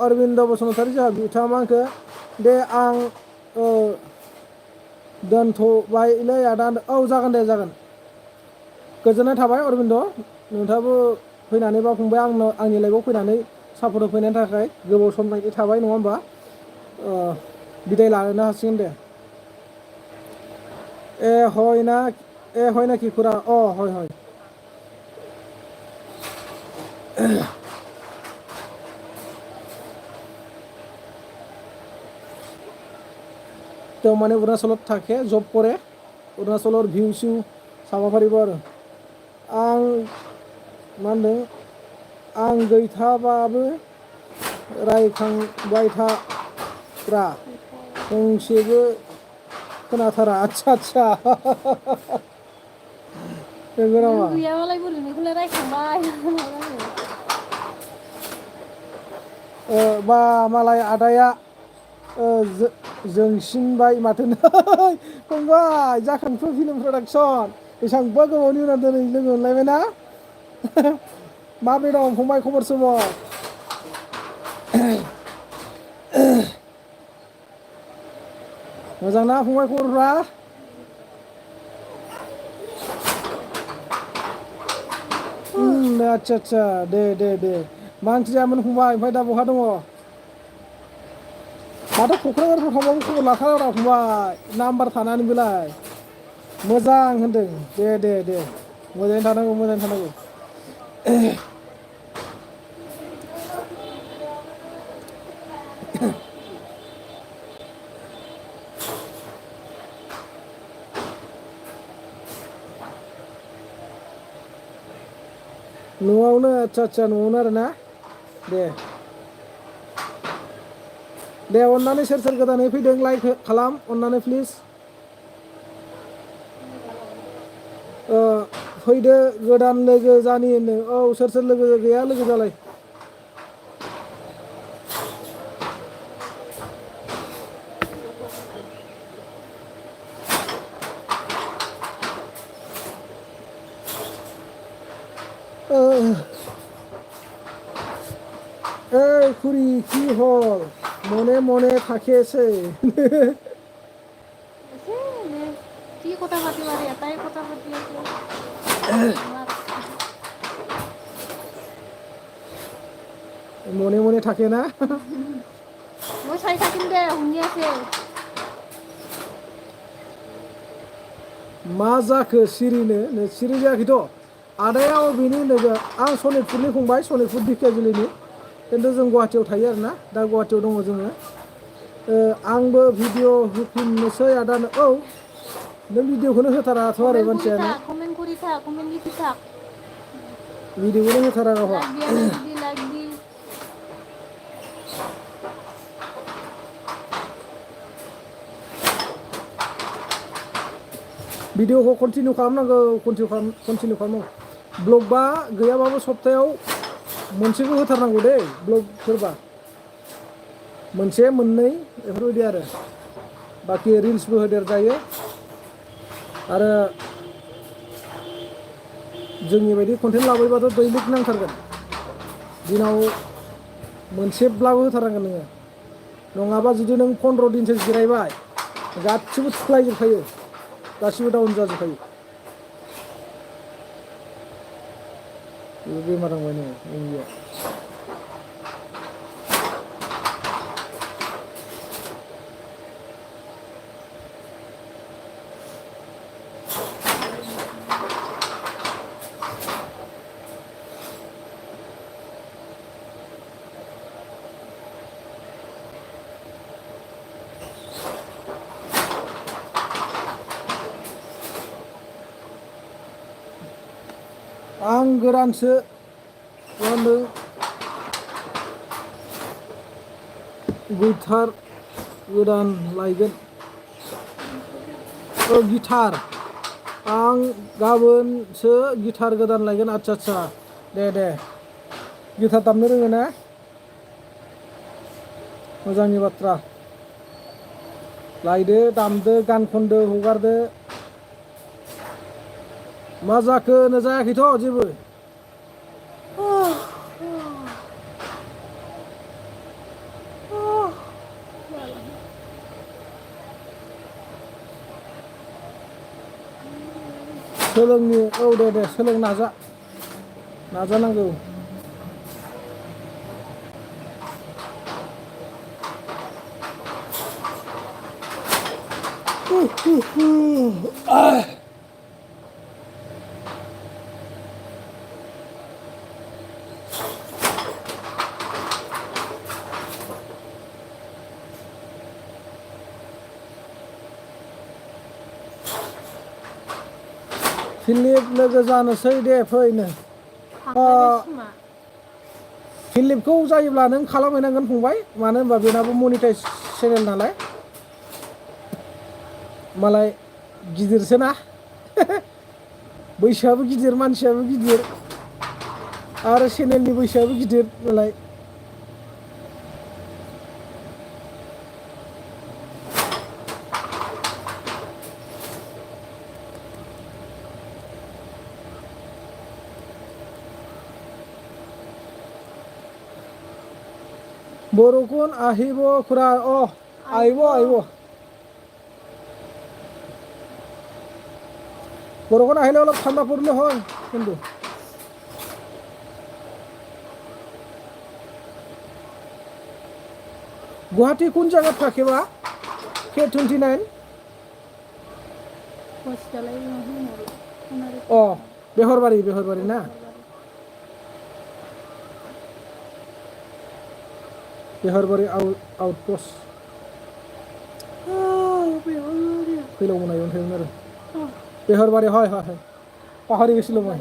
अरविन्द बसुमतारी जोंहा बिथाङा आंखौ दे आं दोनथ'बायलै आदा औ जागोन दे जागोन गोजोननाय थाबाय अरविन्द नोंथाङाबो फैनानै बा फंबाय आंनि लाइभआव फैनानै सापर्ट होफैनायनि थाखाय गोबाव सम बायदि थाबाय नङा होमबा बिदाय लानो हासिगोन दे হয় নাকি খুৰা হয় তেওঁ মানে অৰুণাচলত থাকে জব কৰে অৰুণাচলৰ ভিউ চিউ চাব পাৰিব আৰু आं मा होनदों आं गैथाबाबो रायखांबाय थाग्रा फंसेबो खोनाथारा आदसा नंगौ नामा गैयाबालाय बोरै नोंखौलाय रायखांबाय बा मालाय आदाया जोंसिनबाय माथो फंबाय जाखांफु फिल्म प्रडाक्सन बेसेबांबा गोबावनि उनाव दिनै लोगो मोनलायबाय ना माबोरै दं फंबाय खबर सबर मोजां ना फंबाय खबरफ्रा आदसा दे मा ओंख्रि जायामोन फंबाय ओमफ्राय दा बहा दङ माथो क'क्राझारफ्राव थांबाबो खबर लाथारा फंबाय नाम्बार थानानैबोलाय मोजां होनदों दे मोजाङै थानांगौ न'आवनो आच्चा न'आवनो आरो ना दे दे अननानै सोर सोर गोदानै फैदों लाइक खालाम अननानै प्लिज फैदो गोदान लोगो जानि होनो औ सोर सोर लोगो गैया लोगो जालाय এই খুড়ি কি হল মনে মনে থাকিছে কি কথা পাতি পারি এটাই কথা পাতি আছে মনে মনে থাকে না মই চাই থাকিম দে শুনি আছে मा जाखो सिरिनो सिरि जायाखैथ' आदाया अबेनि होनदों आं सनितपुरनि फंबाय सनितपुर दिखियाजुलिनि खिन्थु जों गुवाहाटियाव थायो आरोना दा गुवाहाटियाव दङ जोङो आंबो भिडिअ होफिननोसै आदानो औ नों भिडिअखौनो होथाराथ' आरो मानसियानो कमेन्ट करि था कमेन्ट लिखि था भिडिअखौनो होथारा गावहा लाइक दि भिडिअखौ कन्टिनिउ खालामनांगौ कन्टिनिउ खालामनांगौ ब्लग बा गैयाबाबो सप्तायाव मोनसेखौ होथारनांगौ दे ब्लगफोरबा मोनसे मोननै बेफोरबायदि आरो बाखि रिल्सबो होदेर जायो आरो जोंनि बायदि कन्टेन्ट लाबोबाथ' दैलिक नांथारगोन दिनाव मोनसेब्लाबो होथारनांगोन नोङो नङाबा जुदि नों 15 दिनसो जिरायबाय गासिबो थुख्लायजोबखायो गासिबो डाउन जाजोबखायो बेबो बेमार नांबाय नोङो इंलिया आं गोरानसो होनदों गिटार गोदान लायगोन गिटार आं गाबोनसो गिटार गोदान लायगोन आच्चा दे गिटार दामनो रोङो ना मोजांनि बाथ्रा लायदो दामदो गान खनदो हगारदो मा जाखो नो जायाखैथ' जेबो सोलोंनि औ दे सोलों नाजानांगौ फिलिप लोगो जानोसै दे फैनो फिलिपखौ जायोब्ला नों खालामहैनांगोन फंबाय मानो होनबा बेनाबो मनिटाइज चेनेल नालाय मालाय गिदिरसो ना बैसोआबो गिदिर मानसियाबो गिदिर आरो चेनेलनि बैसोआबो गिदिर नालाय বৰষুণ আহিব খুৰা আহিব বৰষুণ আহিলে অলপ ঠাণ্ডা পৰিলে হয় কিন্তু গুৱাহাটী কোন জায়গাত থাকে বা K29 বেহৰবাৰী না बेहरबारि आउटपोस्ट फैलाव मोनायाव थायोमोन आरो बेहरबारि হয় পাহৰি গৈছিলোঁ মই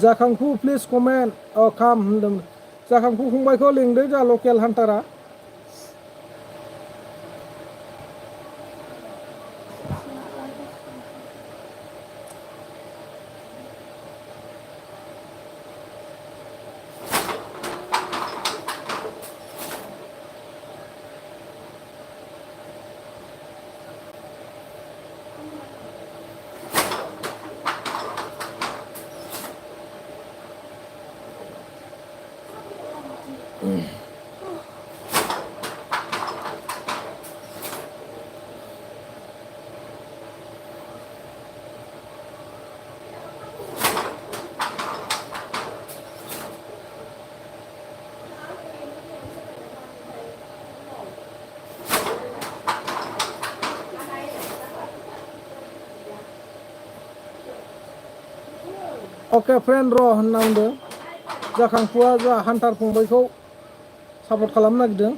जाखांफु प्लिज कमेन्ट खाम होनदोंमोन जाखांफु फंबायखौ लिंदो जा लकेल हान्टारा अके फ्रेन्ड र' होनना बुंदो जाखांफुआ जा हान्टार फंबायखौ सापर्ट खालामनो नागिरदों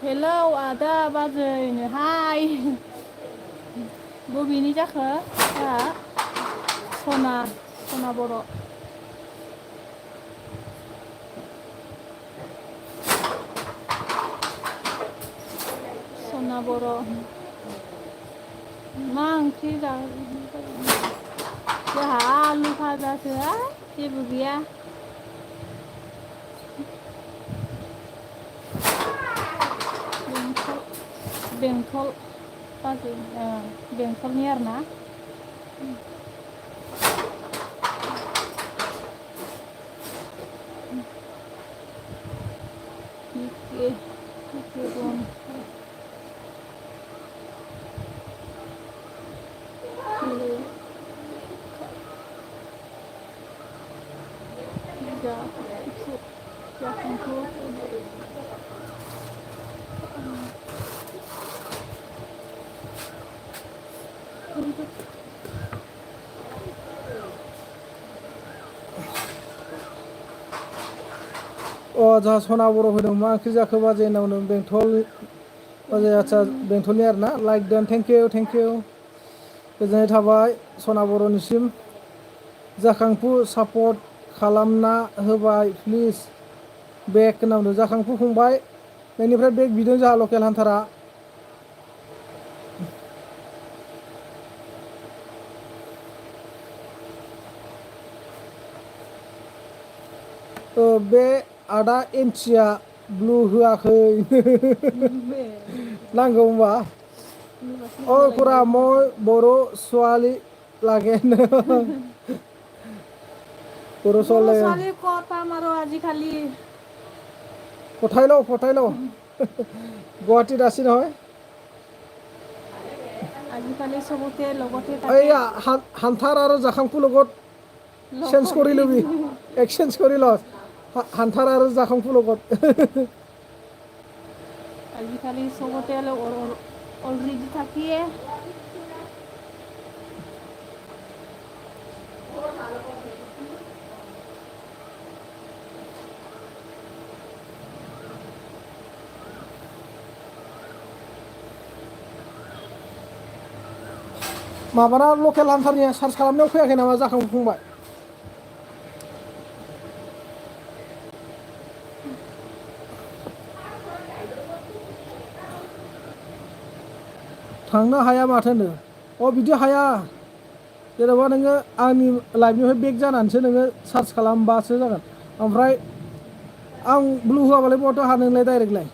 हेलौ आदा बाजैनो हाय बबेनि जाखो दा सना बर' सना बर' मा ओंख्रि जोंहा आलु भाजासो जेबो गैया बेंटल बाजै बेंटलनि आरोना जोंहा सना बर' फैदों मा ओंख्रि जाखो बाजै होनना बुंदों बेंटल बाजै आदसा बेंटलनि आरोना लाइक दोन थेंक इउ गोजोननाय थाबाय सना बर'निसिम जाखांफु सापर्ट खालामना होबाय प्लिज बेक होनना बुंदों जाखांफु फंबाय बेनिफ्राय बेक बिदों जोंहा लकेल हान्टारा बे आदा एनथिया ब्लु होआखै नांगौ होनबा खुरा মই বড়ো ছোৱালী লাগে বড়ো ছোৱালী ক'ত পাম আৰু আজিকালি পঠাই লওঁ গুৱাহাটীত আছি নহয় আজিকালি চবতে লগতে এইয়া হান্থাৰ আৰু জাখাংফু লগত চেঞ্জ কৰি ল'বি এক্সচেঞ্জ কৰি ল হান্থাৰ আৰু জাখাংফু লগত আজিকালি চবতে অলৰেডি থাকিয়ে माबाना लकेल हान्टारनिया सार्च खालामनायाव फैयाखै नामा जाखांफुंबाय थांनो हाया माथो होनो बिदि हाया जेनेबा नोङो आंनि लाइभनिफ्राय बेक जानानैसो नोङो सार्च खालामबासो जागोन ओमफ्राय आं ब्लु होआबालाय बहाथो हानो नोंलाय डाइरेक्टलाय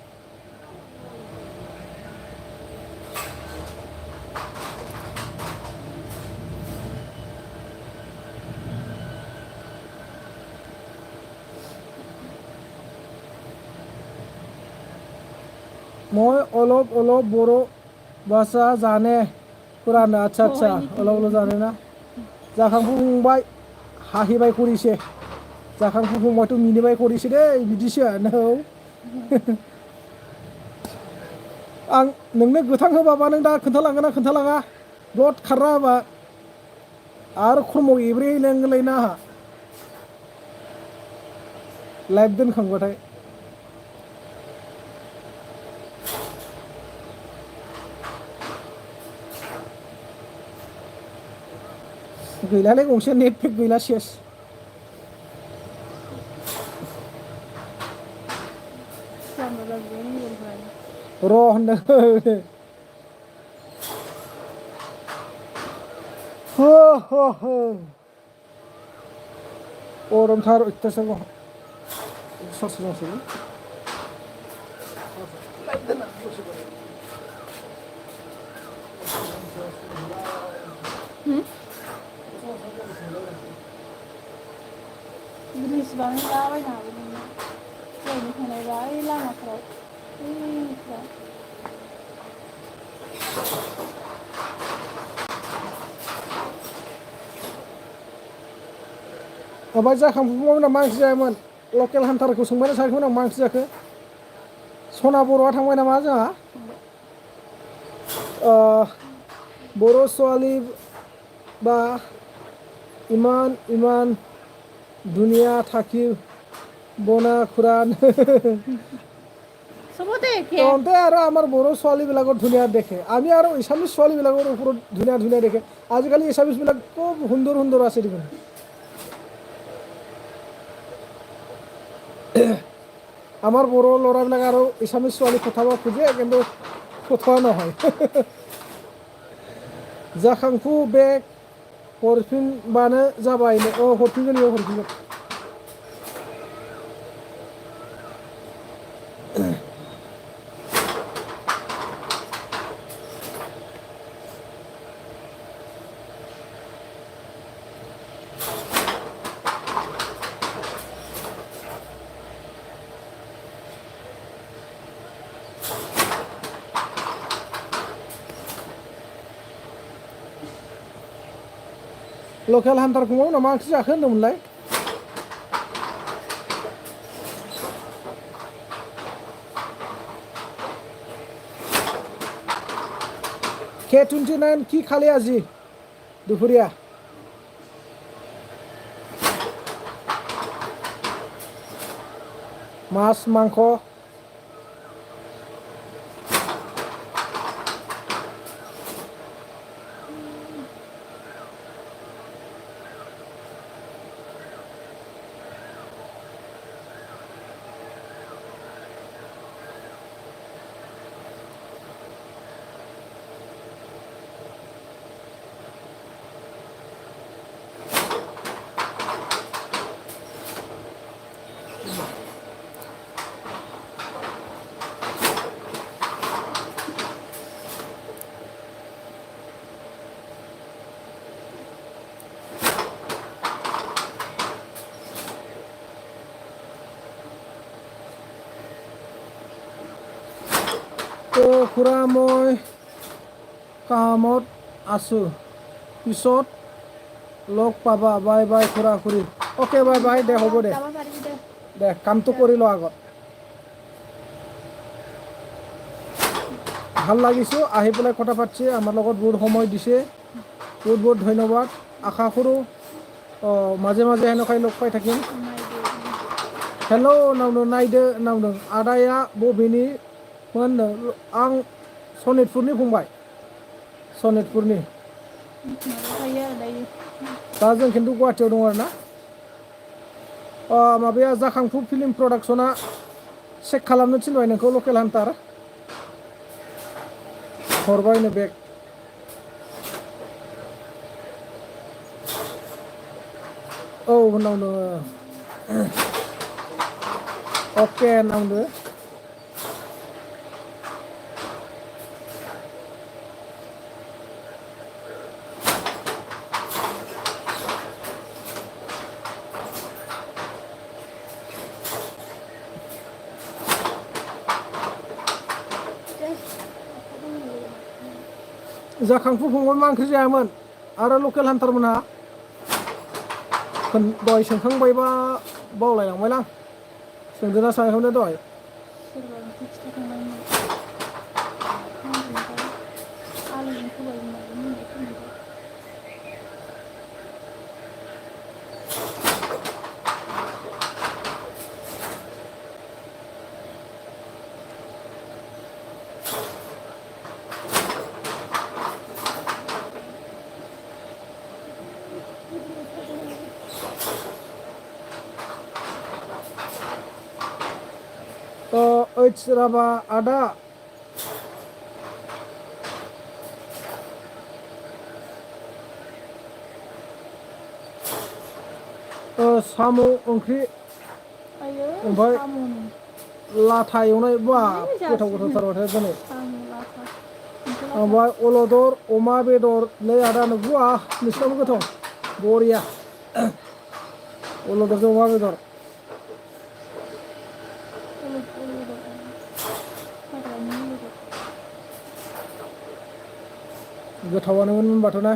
মই অলপ बर' भाषा जाने पुरानो आच्छा अलप जाने ना जाखांफुंबाय हाहिबाय करिसे जाखांफु फंबायथ' मिनिबाय करिसो दै बिदिसो नौ आं नोंनो गोथां होबाबा नों दा खोन्थालांगोन ना खोन्थालाङा ब्लड खारना होबा आरो खमाव एब्रेलायना आंहा लाइभ दोनखांबाथाय गैलालै गंसे नेट पेक गैला सेस र' होनदों हो हो हो गरमथार अयथासार सस दंसै बेसेबां लाबायनो हागोन नोङो फरायनो थांनायबा ओइ लामाफ्राव ओइफ्राव ओमफ्राय जाखांफुबायमोन मा ओंख्रि जायामोन लकेल हान्टारखौ सोंबानो सानखोमोन आं मा ओंख्रि जाखो सना बर'आ थांबाय नामा जोंहा बर' ছোৱালী বা ইমান ইমান ধুনীয়া থাকি বনা খুৰান চবতে একে তহঁতে আৰু আমাৰ বড়ো ছোৱালীবিলাকৰ ধুনীয়া দেখে আমি আৰু এছামিছ ছোৱালীবিলাকৰ ওপৰত ধুনীয়া ধুনীয়া দেখে আজিকালি এছামিছবিলাক খুব সুন্দৰ সুন্দৰ আছে দেখোন আমাৰ বড়ো ল'ৰাবিলাক আৰু এছামিছ ছোৱালী পঠাব খোজে কিন্তু পঠোৱা নহয় जाखांफु बेग हरफिनबानो जाबाय हरफिनगोन इयो हरफिनगोन लकेल हान्टारखौ मा ओंख्रि जाखो होनदोंमोनलाय K29 কি খালি আজি দুপুরিয়া মাছ মাংস তো খুৰা মই কামত আছো পিছত লগ পাবা বাই বাই খুৰা খুৰী অ'কে বাই বাই দে হ'ব দে যাব পাৰিবি দে দে কামটো কৰি ল আগত ভাল লাগিছে আহি পেলাই কথা পাতিছে আমাৰ লগত বহুত সময় দিছে বহুত বহুত ধন্যবাদ আশা কৰোঁ মাজে মাজে এনেকুৱাই লগ পাই থাকিম हेल' नावदों नायदो नावदों आदाया बबेनि मोननो आं सनितपुरनि फंबाय सनितपुरनि थायो आरो दायो दा जों खिन्थु गुवाहाटियाव दं आरो ना माबाया जाखांफु फिल्म प्रडाक्सना चेक खालामनो थिनबाय नोंखौ लकेल हान्टार हरबायनो बेग औ होननावनो अके नावदो जाखांफु फंबाय मा ओंख्रि जायामोन आरो लकेल हान्टार मोनहा दहाय सोंखांबायबा बावलायलांबायलां सोंदोना सोङाखैमोन दहाय सोरबा ओंख्रि खिथाखांबायमोन आलुजों सबायजों माजों होननाय खोनाबाय ओइस राभा आदा साम' ओंख्रि आयो ओमफ्राय साम'नो लाथा एवनाय बा गोथाव जासिगोन गोथावथार दिनै साम' लाथा एम्फौ लाथा ओमफ्राय अलदर अमा बेदर नै आदानो बुवा नोंसिनावबो गोथाव बरिया अलदरजों अमा बेदर हाग्रानि अलदर गोथावानोमोन होनबाथ' ना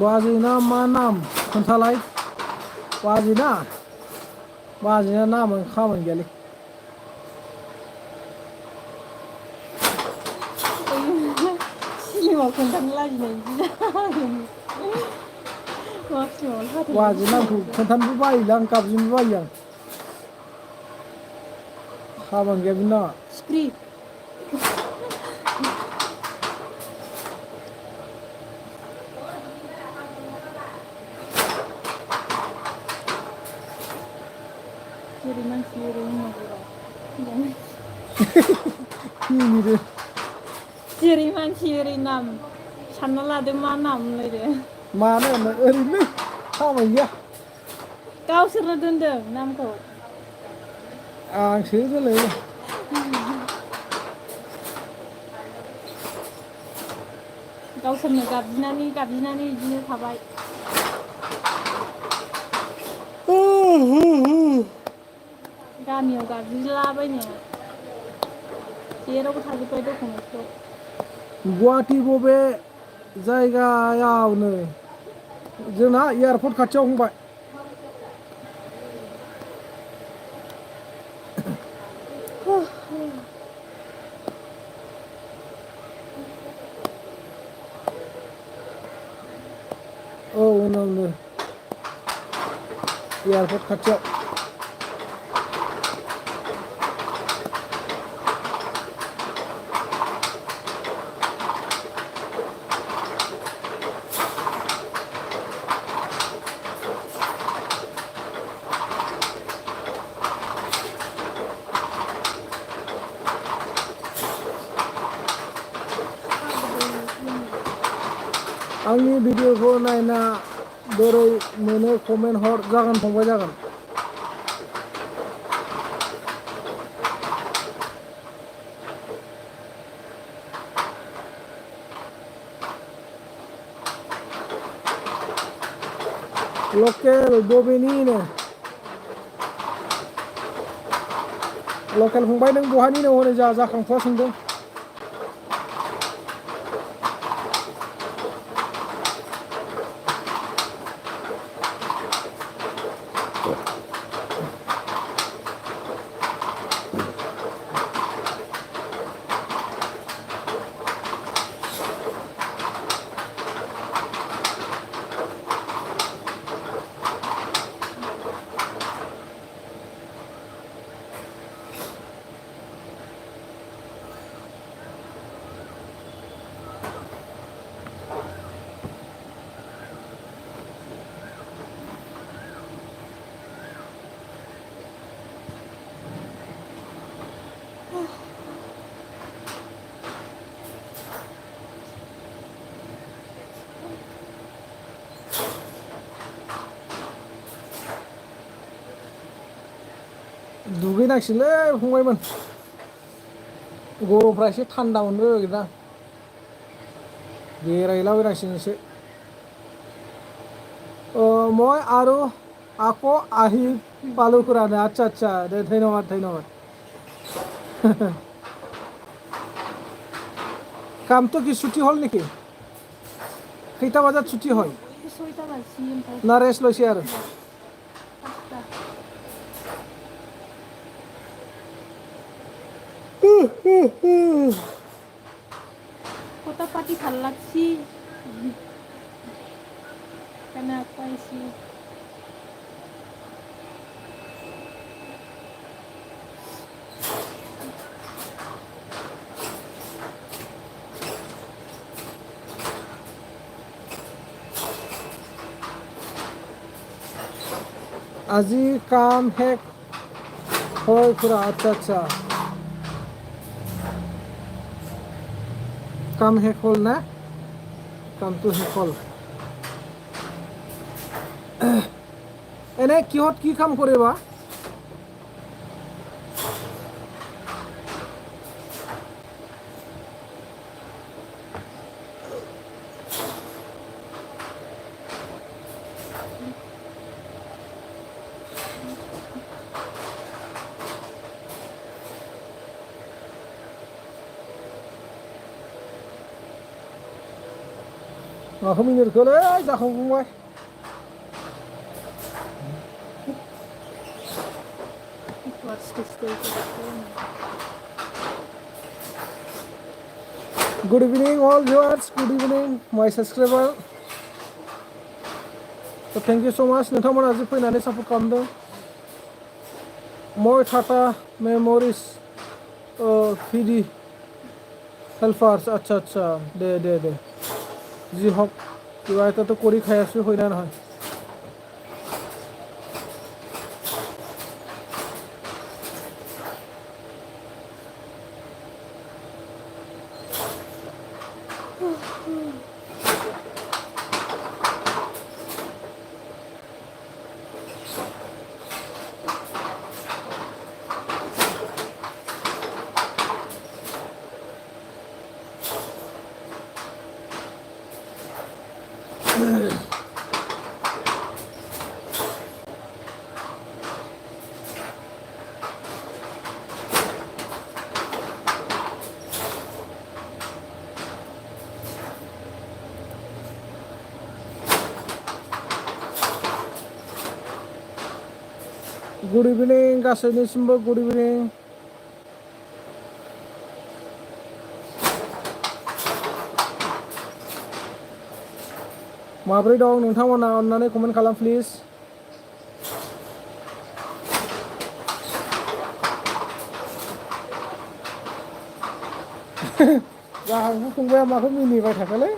बाजैना मा नाम खोन्थालाय बाजैना नामानो खामानि गैयालै सिलिमाव खोन्थानो लाजिनाय बिदि जादों माखिमावनो बाजै नामखौ फाथैनो खोन्थानोबो बायोलां गाबज्रिनोबो बायो आं खामानि गैया बिनि नामा सिख्रि जेरै मानसि ओरै मिनिदो जेरै मानसि ओरै नाम सानना लादो मा नाम होनलायदो मानो ओरैनो खामानि गैया गावसोरनो दोनदों नामखौ आंसो दोनलाय गावसोरनो गाबज्रिनानै बिदिनो थाबाय गामियाव गाबज्रिलाबायनो जेरावबो थाजोब्बाय डकुमेन्टसखौ गुवाहाटि बबे जायगायावनो जोंना एयारपर्ट खाथियाव फंबाय औ उनावनो एयारपर्ट खाथियाव आंनि भिडिअखौ नायना बोरै मोनो कमेन्ट हर जागोन फंबाय जागोन लकेल बबेनिनो लकेल फंबाय नों बहानिनो हनै जाखांफुवा सोंदों दुगैनांसिगोनलै फंबायमोन गरमफ्रा एसे थान्दा मोननो नागिरदों बेरायलाबायनांसिगोन एसे মই আৰু আকৌ আহি পালো খুৰানে আচ্ছা আচ্ছা দে ধন্যবাদ ধন্যবাদ কামটো কি ছুটি হ'ল নেকি কেইটা বজাত ছুটি হয় 6টা বাজছি ओमफ्राय না ৰেষ্ট লৈছে আৰু 5টা কথা পাতি ভাল লাগছি কেনে পাইছি আজি কাম শেষ হয় খুৰা আচ্ছা আচ্ছা কাম শেষ হ'ল না কামটো শেষ হ'ল এনে কিহত কি কাম কৰিবা माखौ मिनिखोलै जाखांफुंबाय Good evening all viewers, good evening my subscriber. So thank you so much नोंथांमोना जि फैनानै सापर्ट खालामदों মই टाटा मेमोरिज फिडि हेल्पार्स আচ্ছা আচ্ছা দে দে দে যি হওক কিবা এটাতো কৰি খাই আছো হয় না নহয় गुड इभिनिं गासैनिसिमबो गुड इभिनिं माब्रै दं नोंथांमोना अन्नानै कमेन्ट खालाम प्लिज जाखांफुंबाया माखौ मिनिबाय थाखोलै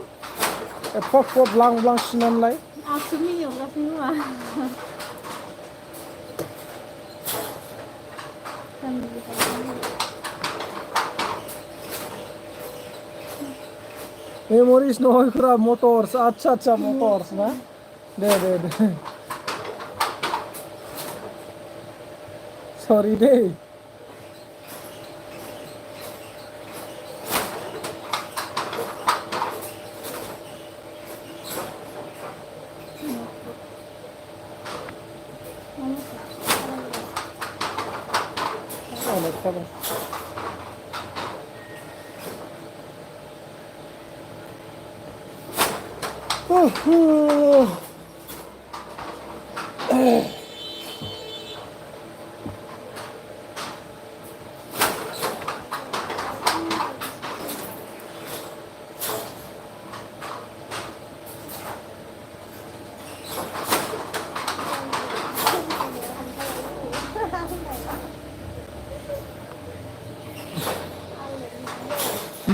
एफा फट ब्लां ब्लां सिनानलाय आंसो मिनिहरगासिनो नङा मेमोरिज নহয় খুৰা মটরস আচ্ছা আচ্ছা মটরস না দে দে দে সরি দে অনেক খাবার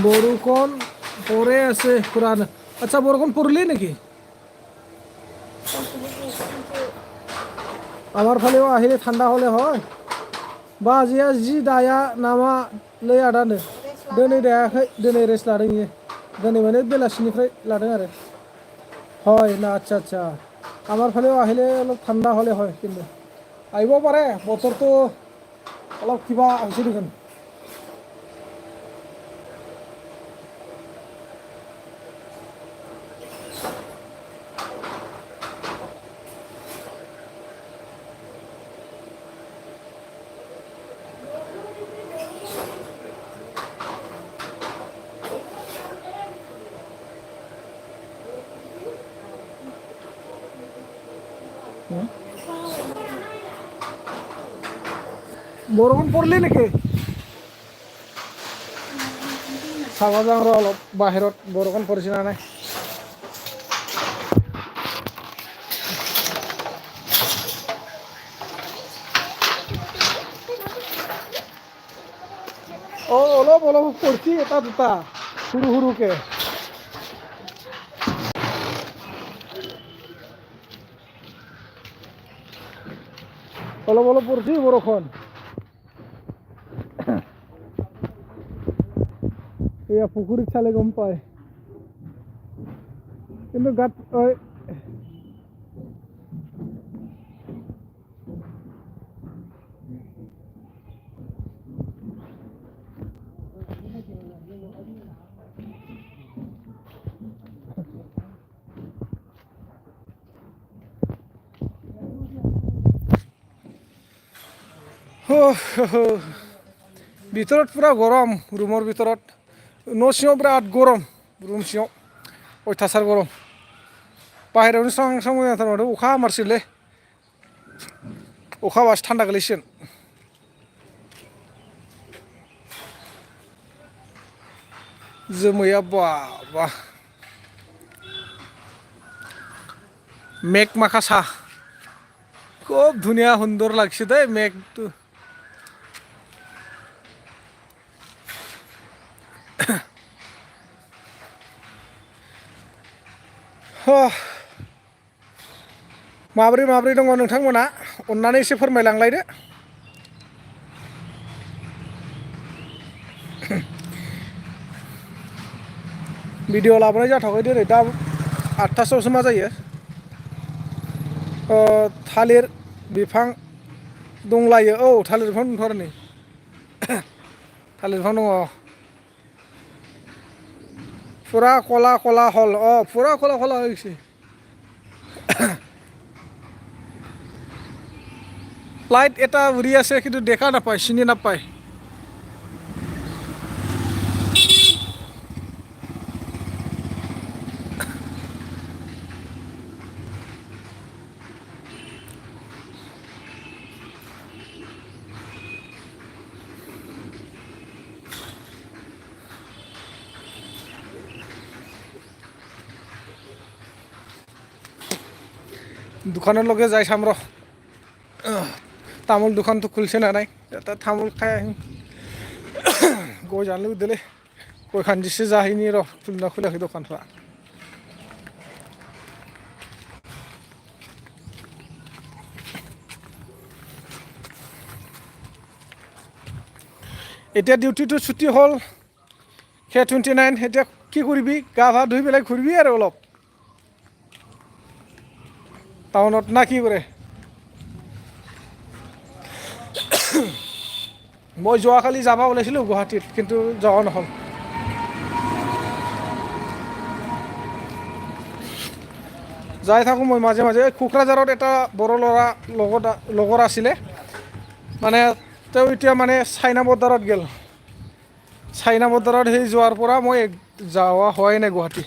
বৰষুণ পৰে আছে খুৰা আচ্ছা বৰষুণ পৰিলেই নেকি আমার ফালেও আহিলে ঠান্ডা হলে হয় बाजिया जि दाया नामा नै आदानो दिनै दायाखै दिनै रेस्ट लादों इयो दिनै माने बेलासिनिफ्राय लादों आरो হয় না আচ্ছা আচ্ছা আমার ফালেও আহিলে অলপ ঠান্ডা হলে হয় কিন্তু আহিব পাৰে বতৰটো অলপ কিবা হৈছে দেখোন বৰষুণ পৰিলে নেকি চাব যাওঁ আৰু অলপ বাহিৰত বৰষুণ পৰিছে না নাই অলপ অলপ পৰিছে এটা দুটা সৰু সৰুকে অলপ অলপ পৰিছে বৰষুণ এয়া পুখুৰীত চালে গম পায় কিন্তু গাত ভিতৰত পুৰা গৰম ৰুমৰ ভিতৰত न' सिङाव बिराद गरम रुम सिङाव अयथासार गरम बाहेरायावनो स्रां स्रां मोजां जाथार माथो अखा हामारसिगोनलै अखा हाबासो थान्दा गोलैसिगोन जोमैया बाबा मेघ माखासा খুব ধুনীয়া সুন্দৰ লাগিছে দেই মেঘটো माब्रै माब्रै दङ नोंथांमोना अननानै एसे फोरमायलांलायदो भिडिअ लाबोनाय जाथ'वाखै दिनै दा 8टासोआवसो मा जायो थालिर बिफां दंलायो औ थालिर बिफां दंथ' आरो नै थालिर बिफां दङ পুৰা কলা কলা হল পুৰা কলা কলা হৈ গৈছে লাইট এটা উৰি আছে কিন্তু দেখা নাপায় চিনি নাপায় দোকানৰ লগে যাই চাম ৰ তামোল দোকানটো খুলিছে না নাই এটা তামোল খাই আহিম গৈ জানো দিলে গৈ খান্দিছে যাহিনি ৰ খুলিনা খোলাখি দোকানটা এতিয়া ডিউটিটো ছুটি হ'ল K29 এতিয়া কি কৰিবি গা ভা ধুই পেলাই ঘূৰিবি আৰু অলপ টাউনত না কি কৰে মই যোৱাকালি যাব ওলাইছিলোঁ গুৱাহাটীত কিন্তু যোৱা নহ'ল যাই থাকোঁ মই মাজে মাজে কোকৰাঝাৰত এটা বড়ো ল'ৰা লগৰ আছিলে মানে তেওঁ এতিয়া মানে চাইনা বৰ্ডাৰত গ'ল চাইনা বৰ্ডাৰত সেই যোৱাৰ পৰা মই যোৱা হোৱাই নাই গুৱাহাটী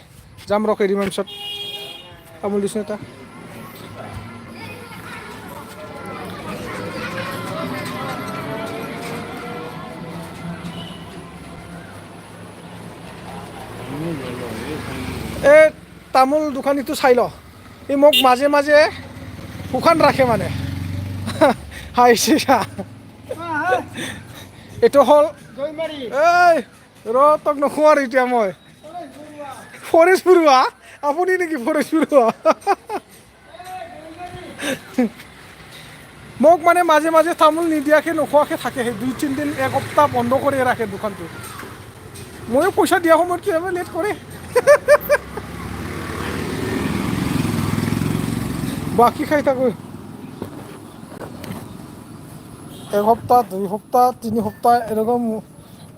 যাম ৰ কেইদিনমান পিছত তামোল দিছোঁ এটা এই তামোল দোকানীটো চাই ল ই মোক মাজে মাজে শুকান ৰাখে মানে হাঁহিছে এইটো হ'ল এই ৰ তক নকওঁ আৰু এতিয়া মই ফৰেষ্ট ফুৰোৱা আপুনি নেকি ফৰেষ্ট ফুৰোৱা মোক মানে মাজে মাজে তামোল নিদিয়াকৈ নোখোৱাকৈ থাকে সেই 2-3 দিন এসপ্তাহ বন্ধ কৰি ৰাখে দোকানটো ময়ো পইচা দিয়া সময়ত কেতিয়াবা লেট কৰে বাকী খাই থাকোঁ এসপ্তাহ 2 সপ্তাহ 3 সপ্তাহ এনেকুৱা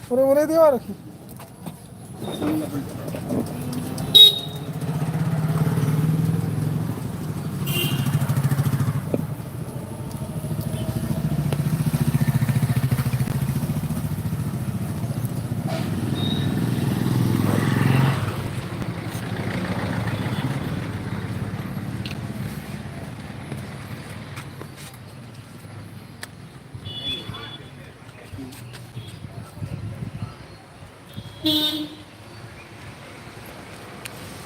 মূৰে মূৰে দিওঁ আৰু কি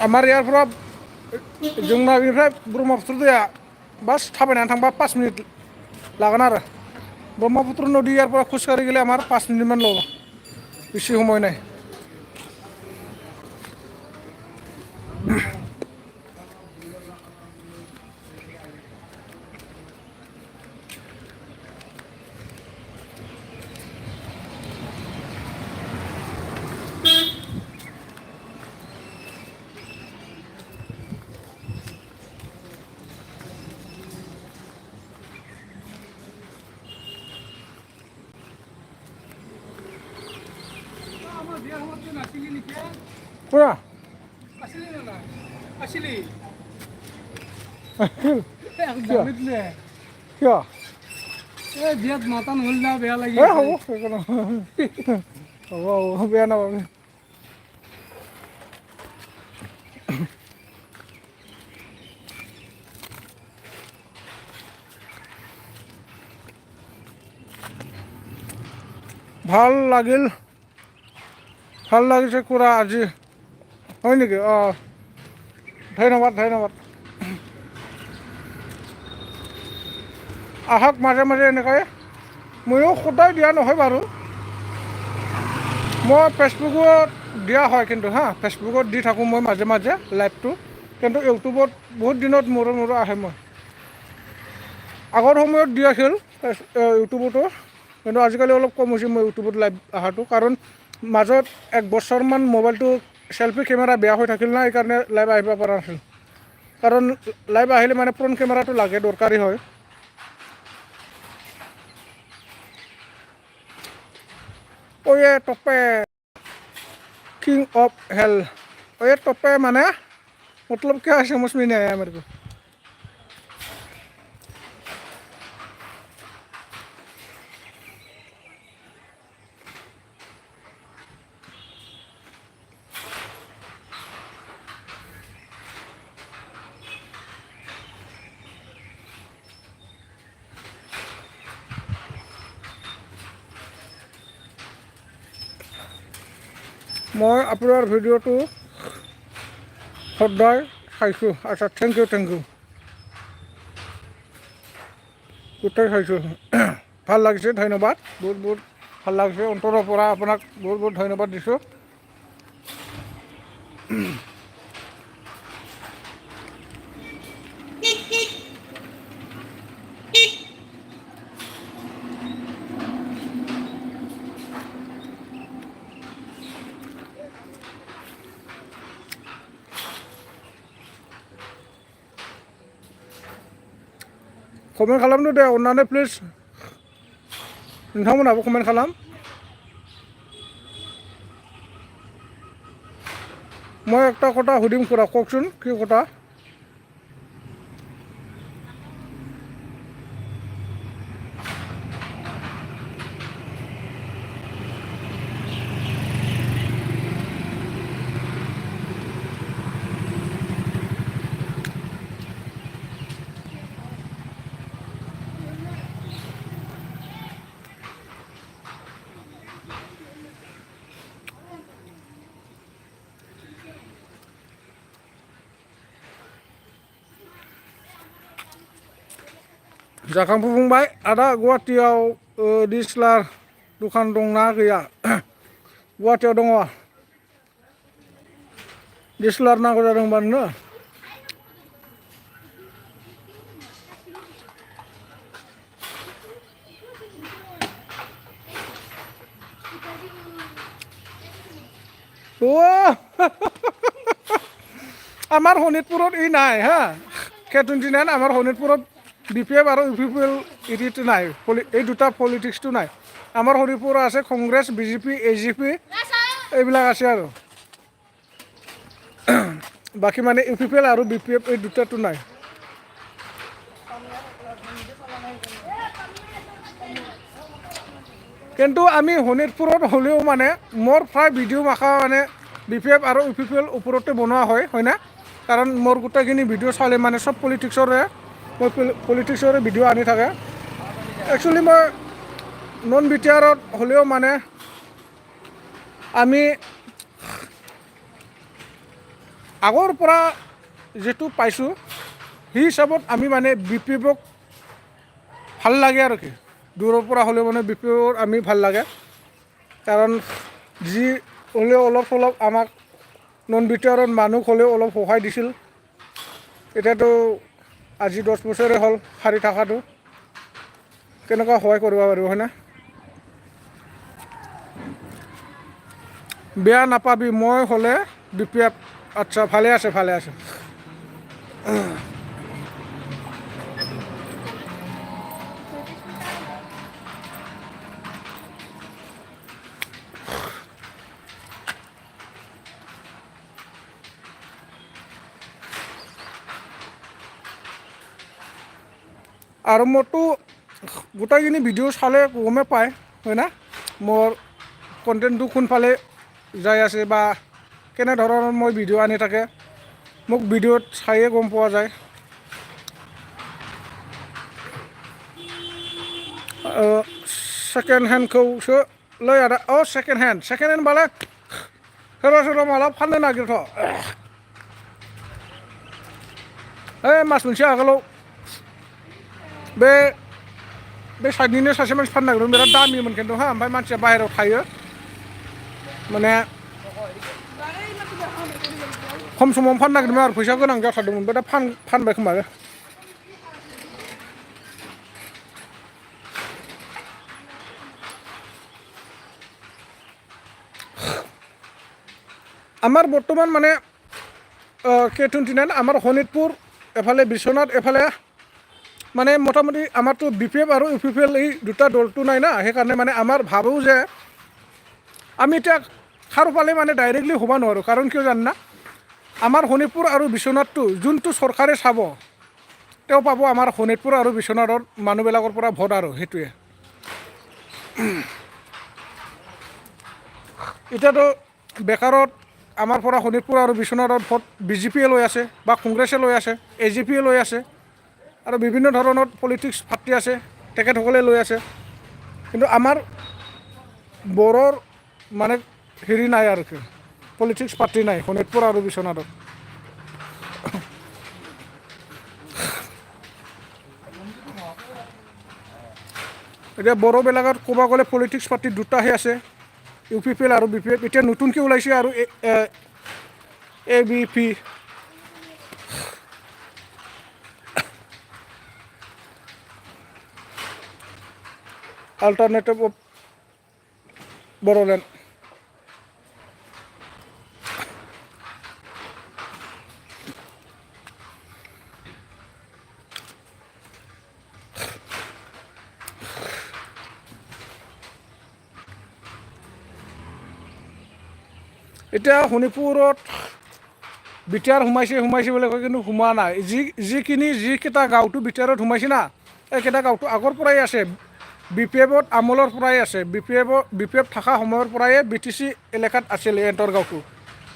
আমাৰ ইয়াৰ পৰা जोंनानिफ्राय ब्रह्मपुत्र दैया बास थाबायनानै थांबा 5 मिनिट लागोन आरो ब्रह्मपुत्र नदी ইয়াৰ পৰা খোজকাঢ়ি গ'লে আমাৰ 5 মিনিটমান ল'ব বেছি সময় নাই পুৰা কিয় বিয়াত মাতা নহ'ল না বেয়া লাগি হ'ব একো নহয় হ'ব বেয়া নাপাবি ভাল লাগিছে খুৰা আজি হয় নেকি অঁ ধন্যবাদ আহক মাজে মাজে এনেকৈ ময়ো সদায় দিয়া নহয় বাৰু মই ফেচবুকত দিয়া হয় কিন্তু ফেচবুকত দি থাকোঁ মই মাজে মাজে লাইভটো কিন্তু ইউটিউবত বহুত দিনত মূৰে আহে মই আগৰ সময়ত দি আছিল ইউটিউবতো কিন্তু আজিকালি অলপ কম হৈছে মই ইউটিউবত লাইভ অহাটো কাৰণ মাজত 1 বছৰমান মোবাইলটো চেল্ফি কেমেৰা বেয়া হৈ থাকিল না সেইকাৰণে লাইভ আহিব পৰা নাছিল কাৰণ লাইভ আহিলে মানে ফ্ৰণ্ট কেমেৰাটো লাগে দৰকাৰী হয় ओए टोपे किंग ऑफ हेल ओए टोपे माने मतलब क्या समझ में नहीं आया मेरे को মই আপোনাৰ ভিডিঅ'টো সদায় চাইছোঁ আচ্ছা থেংক ইউ গোটেই চাইছোঁ ভাল লাগিছে ধন্যবাদ বহুত ভাল লাগিছে অন্তৰৰ পৰা আপোনাক বহুত ধন্যবাদ দিছোঁ कमेन्ट खालामदो दे अन्नानै प्लिज नोंथांमोनहाबो कमेन्ट खालाम মই একটা কথা সুধিম খুৰা কওকচোন কি কথা जाखांफु फंबाय आदा गुवाहाटीयाव डिएसएलआर दखान दंना गैया गुवाहाटियाव दङ डिएसएलआर नांगौ जादों होनबा नोंनो ও আমাৰ শোণিতপুৰত ই নাই হা K29 আমাৰ শোণিতপুৰত BPF আৰু UPPL ইটো নাই এই দুটা পলিটিক্সটো নাই আমাৰ শোণিতপুৰত আছে কংগ্ৰেছ BJP AGP এইবিলাক আছে আৰু বাকি মানে UPPL আৰু BPF এই দুটাটো নাই কিন্তু আমি শোণিতপুৰত হলেও মানে মোৰ প্ৰায় ভিডিঅ' মাখা মানে BPF আৰু UPPL ওপৰতে বনোৱা হয় না কাৰণ মোৰ গোটেইখিনি ভিডিঅ' চালে মানে সব পলিটিক্সৰে মই পলিটিক্সৰে ভিডিঅ' আনি থাকে একচুৱেলি মই নন বিটিআৰত হলেও মানে আমি আগৰ পৰা যেটো পাইছো সেই হিচাপত আমি মানে BPFক ভাল লাগে আৰু কি দূৰৰ পৰা হলেও মানে BPFৰ আমি ভাল লাগে কাৰণ যি হলেও অলপ আমাক নন বিটিআৰত মানুহ হলেও অলপ সহায় দিছিল এটাতো আজি 10 বছৰে হল হাৰি থাকাটো কেনেকুৱা সহায় কৰিব পাৰিব হয় না বেয়া নাপাবি মই হলে BPF আচ্ছা ভালে আছে আৰু মোৰতো গোটেইখিনি ভিডিঅ' চালে গমে পায় হয় না মোৰ কণ্টেণ্টটো কোনফালে যাই আছে বা কেনে ধৰণৰ মই ভিডিঅ' আনি থাকে মোক ভিডিঅ'ত চাইয়ে গম পোৱা যায় सेकेन्ड हेन्डखौसो लै आदा सेकेन्ड हेन्ड बालाय सोरबा माला फाननो नागिरथ' मास मोनसे आगोलाव बे साइडनिनो सासे मानसि फाननो नागिरदों बिराद दामिमोन खिन्थु हा ओमफ्राय मानसिया बाहेरायाव थायो माने खम समाव फाननो नागिरदोंमोन आरो फैसा गोनां जाथारदोंमोन ओमफ्राय दा फानबाय खोमा আমাৰ বৰ্তমান মানে K29 আমাৰ শোণিতপুৰ এফালে বিশ্বনাথ এফালে মানে মোটামুটি আমাৰতো BPF আৰু UPPL এই দুটা দলটো নাই না সেইকাৰণে মানে আমাৰ ভাবোঁ যে আমি এতিয়া খাৰু পালে মানে ডাইৰেক্টলি হ'ব নোৱাৰোঁ কাৰণ কিয় জান না আমাৰ শোণিতপুৰ আৰু বিশ্বনাথটো যোনটো চৰকাৰে চাব তেওঁ পাব আমাৰ শোণিতপুৰ আৰু বিশ্বনাথৰ মানুহবিলাকৰ পৰা ভোট আৰু সেইটোৱে এতিয়াতো বেকাৰত আমাৰ পৰা শোণিতপুৰ আৰু বিশ্বনাথৰ ভোট BJPয়ে লৈ আছে বা কংগ্ৰেছে লৈ আছে AGPয়ে লৈ আছে আৰু বিভিন্ন ধৰণৰ পলিটিক্স পাৰ্টি আছে তেখেতসকলে লৈ আছে কিন্তু আমাৰ বড়োৰ মানে হেৰি নাই আৰু কি পলিটিক্স পাৰ্টি নাই শোণিতপুৰ আৰু বিশ্বনাথত এতিয়া বড়োবিলাকত ক'ব গ'লে পলিটিক্স পাৰ্টি দুটাহে আছে UPPL আৰু BPF এতিয়া নতুনকৈ ওলাইছে আৰু ABP Alternative of Bodoland এতিয়া শোণিতপুৰত বিটিআৰ সোমাইছে বুলি কয় কিন্তু সোমোৱা নাই যিকেইটা গাঁৱটো বিটিআৰত সোমাইছে না এইকেইটা গাঁৱটো আগৰ পৰাই আছে BPFত আমলৰ পৰাই আছে BPF থকা সময়ৰ পৰাই BTC এলেকাত আছিল এণ্টৰ গাঁৱটো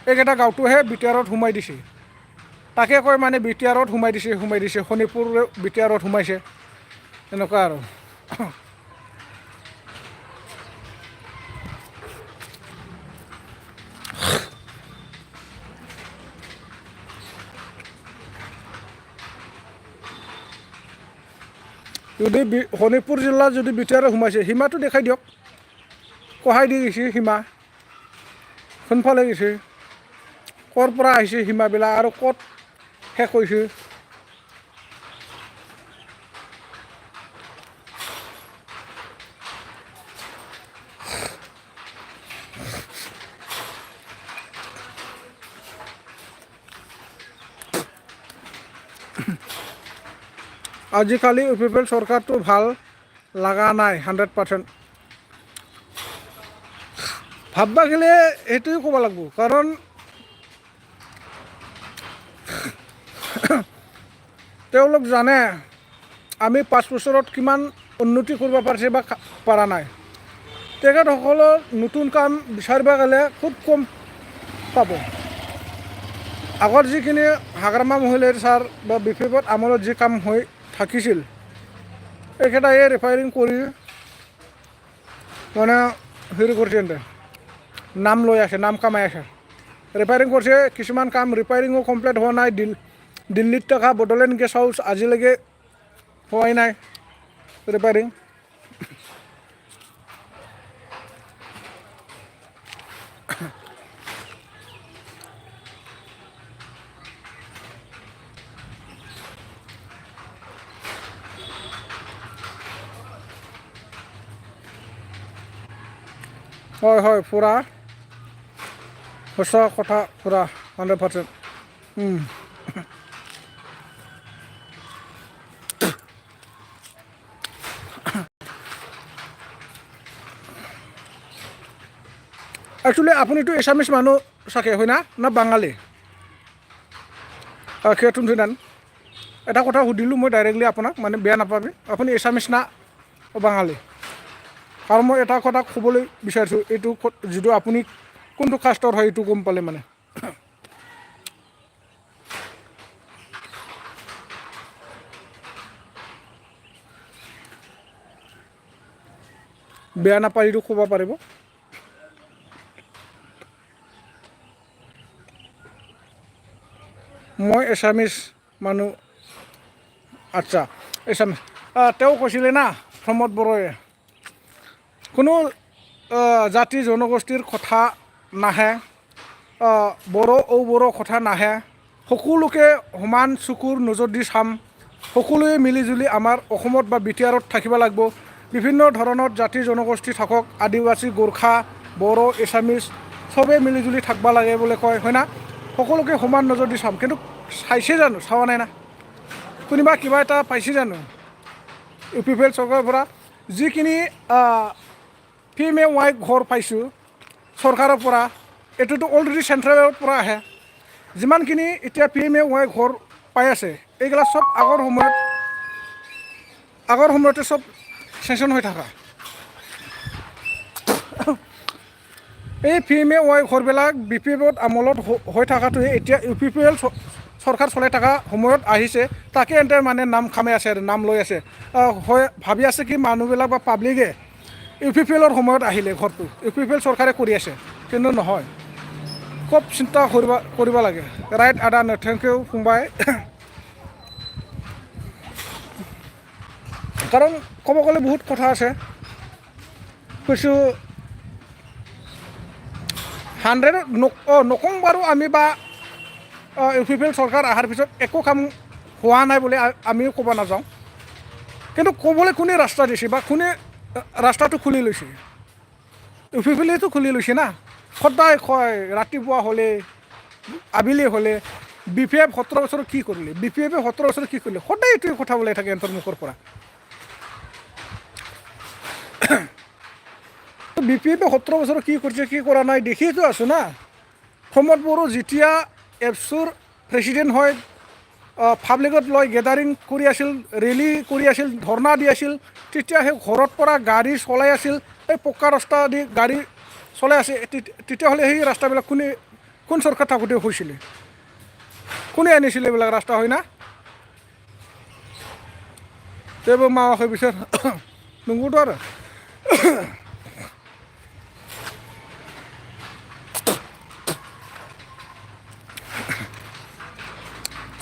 এইকেইটা গাঁৱটোহে বিটিআৰত সোমাই দিছে তাকে কয় মানে বিটিআৰত সোমাই দিছে শোণিতপুৰ বিটিআৰত সোমাইছে এনেকুৱা আৰু যদি শোণিতপুৰ জিলাত যদি বিটিআৰে সোমাইছে সীমাটো দেখাই দিয়ক কহাই দি গৈছে সীমা কোনফালে গৈছে ক'ৰ পৰা আহিছে সীমাবিলাক আৰু ক'ত শেষ হৈছে আজিকালি UPPL চৰকাৰটো ভাল লগা নাই 100%। ভাববা গেলে এইটোৱে ক'ব লাগিব, কাৰণ তেওঁলোক জানে আমি 5 বছৰত কিমান উন্নতি কৰিব পাৰিছে বা পৰা নাই। তেখেতসকলৰ নতুন কাম বিচাৰিব গ'লে খুব কম পাব। আগৰ যিখিনি হাগ্ৰামা মহিলাৰ ছাৰ বা বিপ্লৱত আমলত যি কাম হৈ থাকিছিল, এইকেইটা এই ৰিফাইৰিং কৰি মানে হেৰি কৰিছে, নাম লৈ আছে, নাম কামাই আছে। ৰিপেয়াৰিং কৰিছে, কিছুমান কাম ৰিপেয়াৰিঙো কমপ্লিট হোৱা নাই। দিল্লীত থকা বডোলেণ্ড গেষ্ট হাউচ আজিলৈকে হোৱাই নাই ৰিপেয়াৰিং। হয় হয়, পুৰা সঁচা কথা, পুৰা 100%। একচুৱেলি আপুনিতো এছামিছ মানুহ চাগে হয় না বাঙালী? সেইটোন জান এটা কথা সুধিলোঁ মই ডাইৰেক্টলি আপোনাক, মানে বেয়া নাপাবি, আপুনি এছামিছ না বাঙালী? কাৰণ মই এটা কথা ক'বলৈ বিচাৰিছোঁ, এইটো যিটো আপুনি কোনটো কাষ্টৰ হয় এইটো গম পালে মানে। বেয়া নাপায় এইটো ক'ব পাৰিব? মই এছামিছ মানুহ। আচ্ছা, এছামিছ। তেওঁ কৈছিলে না প্ৰমোদ বড়োৱে, কোনো জাতি জনগোষ্ঠীৰ কথা নাহে, বড়ো বড়ো কথা নাহে, সকলোকে সমান চকুৰ নজৰ দি চাম, সকলোৱে মিলিজুলি আমাৰ অসমত বা BTRত থাকিব লাগিব। বিভিন্ন ধৰণৰ জাতি জনগোষ্ঠী থাকক, আদিবাসী, গোৰ্খা, বড়ো, এছামিছ চবেই মিলিজুলি থাকিব লাগে বুলি কয় হয় না? সকলোকে সমান নজৰ দি চাম, কিন্তু চাইছে জানো? চাৱা নাই না। কোনোবা কিবা এটা পাইছে জানো UPPL চৰকাৰৰ পৰা? যিখিনি PMAY ঘৰ পাইছোঁ চৰকাৰৰ পৰা, এইটোতো অলৰেডি চেণ্ট্ৰেলৰ পৰা আহে। যিমানখিনি এতিয়া PMAY ঘৰ পাই আছে, এইগিলা চব আগৰ সময়তে চব চেংচন হৈ থকা। এই PMAY ঘৰবিলাক BPFত আমলত হৈ থকাটোৱে এতিয়া UPPL চৰকাৰ চলাই থকা সময়ত আহিছে, তাকে এন্তে মানে নাম খামাই আছে আৰু নাম লৈ আছে। হয়, ভাবি আছে কি মানুহবিলাক বা পাব্লিকে UPPLৰ সময়ত আহিলে ঘৰটো UPPL চৰকাৰে কৰি আছে, কিন্তু নহয়। খুব চিন্তা কৰিব লাগে। ৰাইট আদান, থেংক ইউ ফোনবাই। কাৰণ ক'ব গ'লে বহুত কথা আছে, কৈছোঁ 100 নকওঁ বাৰু আমি, বা UPPL চৰকাৰ অহাৰ পিছত একো কাম হোৱা নাই বুলি আমিও ক'ব নাযাওঁ, কিন্তু ক'বলৈ কোনে ৰাস্তা দিছে বা কোনে ৰাস্তাটো খুলি লৈছে? UPPLটো খুলি লৈছে না। সদায় কয় ৰাতিপুৱা হ'লে আবেলি হ'লে BPF 17 বছৰত কি কৰিলে, BPF 17 বছৰত কি কৰিলে, সদায় এইটোৱে কথা ওলাই থাকে এন্তৰ মুখৰ পৰা। BPF 17 বছৰত কি কৰিছে কি কৰা নাই দেখিতো আছোঁ না। প্ৰমোদ বড়ো যেতিয়া এপছুৰ প্ৰেচিডেণ্ট হয়, পাব্লিকত লৈ গেডাৰিং কৰি আছিল, ৰেলী কৰি আছিল, ধৰ্ণা দি আছিল, তেতিয়া সেই ঘৰত পৰা গাড়ী চলাই আছিল, এই পকা ৰাস্তা দি গাড়ী চলাই আছে। তেতিয়াহ'লে সেই ৰাস্তাবিলাক কোন চৰকাৰ থাকোঁতে হৈছিলে? কোনে আনিছিলে এইবিলাক ৰাস্তা হয় না? जेबो मावाखै बिसोर नंगौथ' आरो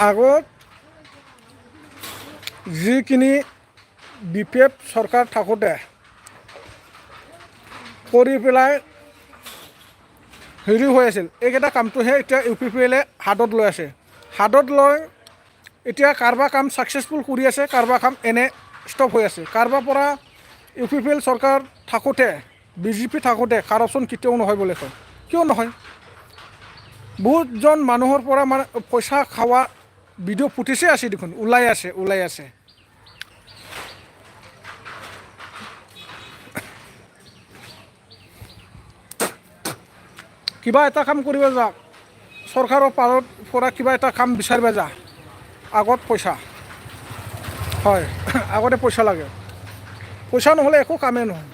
আগত যিখিনি BPF চৰকাৰ থাকোঁতে কৰি পেলাই হেৰি হৈ আছিল এইকেইটা কামটোহে এতিয়া UPPL হাতত লৈ আছে। হাতত লৈ এতিয়া কাৰোবাৰ কাম ছাকচেছফুল কৰি আছে, কাৰোবাৰ কাম এনে ষ্টপ হৈ আছে। কাৰোবাৰ পৰা UPPL চৰকাৰ থাকোঁতে BJP থাকোঁতে কাৰাপশ্যন কেতিয়াও নহয় বুলি কয়। কিয় নহয়? বহুতজন মানুহৰ পৰা মানে পইচা খোৱা ভিডিঅ' ফুটেজে আছে দেখোন, ওলাই আছে। কিবা এটা কাম কৰিব যাওক, চৰকাৰৰ পাৰত পৰা কিবা এটা কাম বিচাৰিব যা, আগত পইচা হয়, আগতে পইচা লাগে। পইচা নহ'লে একো কামেই নহয়।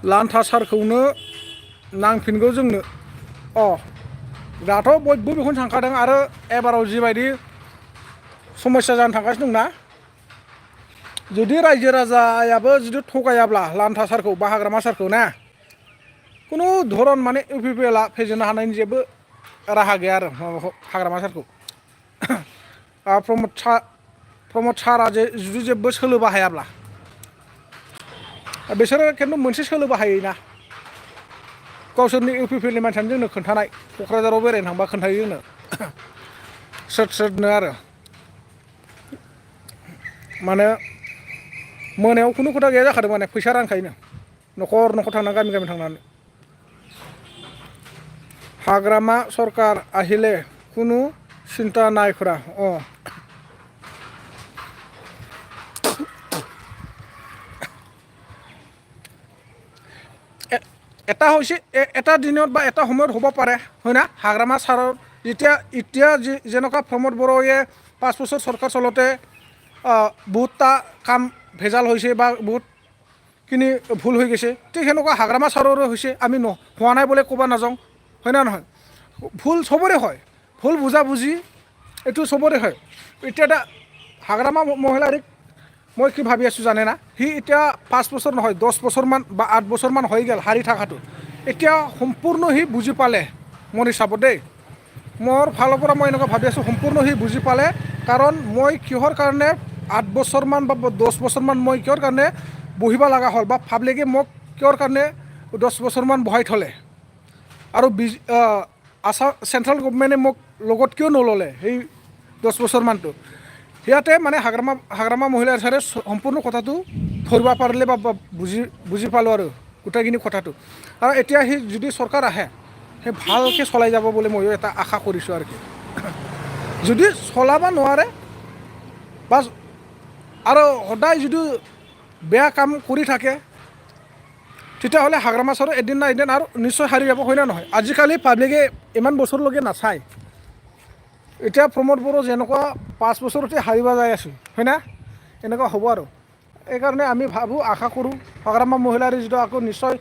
लान्था सारखौनो नांफिनगौ जोंनो। दाथ' बयबो बेखौनो सानखादों आरो एबाराव जिबायदि समस्या जानो थांगासिनो दंना, जुदि रायजो राजायाबो जुदि थगायाब्ला लान्था सारखौ बा हाग्रामा सारखौ ना, खुनु धरन माने UPPL फेजेननो हानायनि जेबो राहा गैया आरो हाग्रामा सारखौ। प्रमद सारा जुदि जेबो सोलो बाहायाब्ला, बिसोरो खिन्थु मोनसे सोलो बाहायोना, गावसोरनि UPPLनि मानसियानो जोंनो खोन्थानाय, क'क्राझाराव बेरायनो थांबा खोन्थायो जोंनो स्रोदनो आरो माने मोनायाव खुनु खोथा गैया जाखादों, माने फैसा रानखायोनो न'खर थांना गामि थांनानै। हाग्रामा सरकार আহিলে কোনো চিন্তা নাই কৰা। এটা হৈছে এটা দিনত বা এটা সময়ত হ'ব পাৰে, হয় না? হাগ্ৰামা ছাৰৰ এতিয়া যেনেকুৱা প্ৰমোদ বড়োৱে 5 বছৰ চৰকাৰ চলতে বহুতটা কাম ভেজাল হৈছে বা বহুতখিনি ভুল হৈ গৈছে, ঠিক সেনেকুৱা হাগ্ৰামা ছাৰৰো হৈছে। আমি হোৱা নাই বুলি ক'ব নাযাওঁ, হয় না নহয়? ভুল চবৰে হয়, ভুল বুজাবুজি এইটো চবৰে হয়। এতিয়া এটা হাগ্ৰামা মহিলাৰীক মই কি ভাবি আছোঁ জানে না, সি এতিয়া 5 বছৰ নহয় 10 বছৰমান বা 8 বছৰমান হৈ গ'ল হাৰি থকাটো। এতিয়া সম্পূৰ্ণ সি বুজি পালে, মোৰ হিচাপত দেই, মোৰ ফালৰ পৰা মই এনেকুৱা ভাবি আছোঁ, সম্পূৰ্ণ সি বুজি পালে। কাৰণ মই কিহৰ কাৰণে 8 বছৰমান বা 10 বছৰমান মই কিহৰ কাৰণে বহিব লগা হ'ল, বা পাব্লিকে মোক কিহৰ কাৰণে 10 বছৰমান বহাই থ'লে, আৰু চেণ্ট্ৰেল গভমেণ্টে মোক লগত কিয় নল'লে সেই 10 বছৰমানটো। সিহঁতে মানে হাগ্ৰামা মহিলাৰ ছাৰে সম্পূৰ্ণ কথাটো ধৰিব পাৰিলে বা বুজি পালোঁ আৰু গোটেইখিনি কথাটো। আৰু এতিয়া সি যদি চৰকাৰ আহে, সেই ভালকৈ চলাই যাব বুলি ময়ো এটা আশা কৰিছোঁ আৰু কি। যদি চলাব নোৱাৰে বা আৰু সদায় যদি বেয়া কাম কৰি থাকে, তেতিয়াহ'লে হাগ্ৰামা ছাৰো এদিন না এদিন আৰু নিশ্চয় হাৰি যাব, হয় না নহয়? আজিকালি পাব্লিকে ইমান বছৰলৈকে নাচায়। এতিয়া প্ৰমোদ বড়ো যেনেকুৱা 5 বছৰতে হাৰিব যাই আছোঁ, হয় না? এনেকুৱা হ'ব আৰু। এইকাৰণে আমি ভাবোঁ, আশা কৰোঁ হাগ্ৰামা মহিলাৰী যিটো আকৌ নিশ্চয়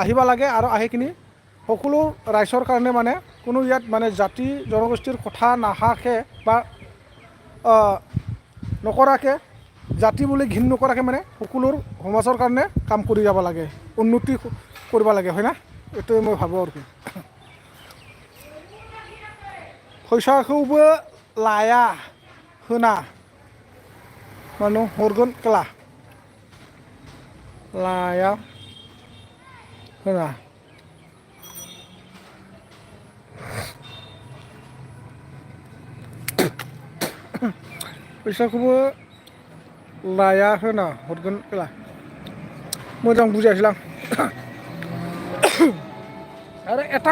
আহিব লাগে, আৰু আহি কিনি সকলো ৰাইজৰ কাৰণে মানে কোনো ইয়াত মানে জাতি জনগোষ্ঠীৰ কথা নাহাকে বা নকৰাকৈ, জাতি বুলি ঘিণ নকৰাকৈ মানে সকলোৰ সমাজৰ কাৰণে কাম কৰি যাব লাগে, উন্নতি কৰিব লাগে, হয় না? এইটোৱে মই ভাবোঁ আৰু কি। फैसाखौबो लाया होना मानो हरगोन क्ला लाया होना फैसाखौबो लाया होना हरगोन क्ला मोजां बुजायासै आं। आरो এটা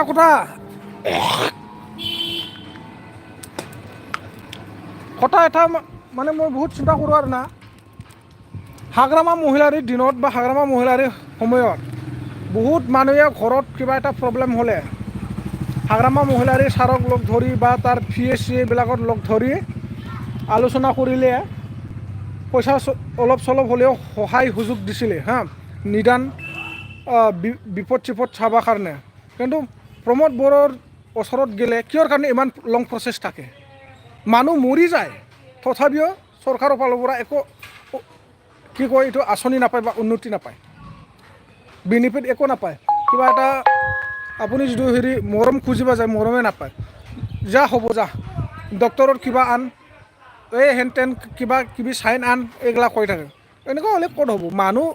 কথা এটা মানে মই বহুত চিন্তা কৰোঁ আৰু না, হাগ্ৰামা মহিলাৰীৰ দিনত বা হাগ্ৰামা মহিলাৰীৰ সময়ত বহুত মানুহে ঘৰত কিবা এটা প্ৰব্লেম হ'লে হাগ্ৰামা মহিলাৰী ছাৰক লগ ধৰি বা তাৰ PSC এইবিলাকত লগ ধৰি আলোচনা কৰিলে পইচা অলপ চলপ হ'লেও সহায় সুযোগ দিছিলে হা, নিদান বিপদ চিপদ চাবৰ কাৰণে। কিন্তু প্ৰমোদ বড়োৰ ওচৰত গ'লে কিহৰ কাৰণে ইমান লং প্ৰচেছ থাকে, মানুহ মৰি যায় তথাপিও চৰকাৰৰ ফালৰ পৰা একো কি কয় এইটো আঁচনি নাপায় বা উন্নতি নাপায়, বেনিফিট একো নাপায়। কিবা এটা আপুনি যিটো হেৰি মৰম খুজিব যায় মৰমে নাপায়। যা হ'ব যা ডক্টৰৰ কিবা আন এই হেন তেন কিবা কিবি চাইন আন এইগিলা কৈ থাকে। এনেকুৱা হ'লে ক'ত হ'ব, মানুহ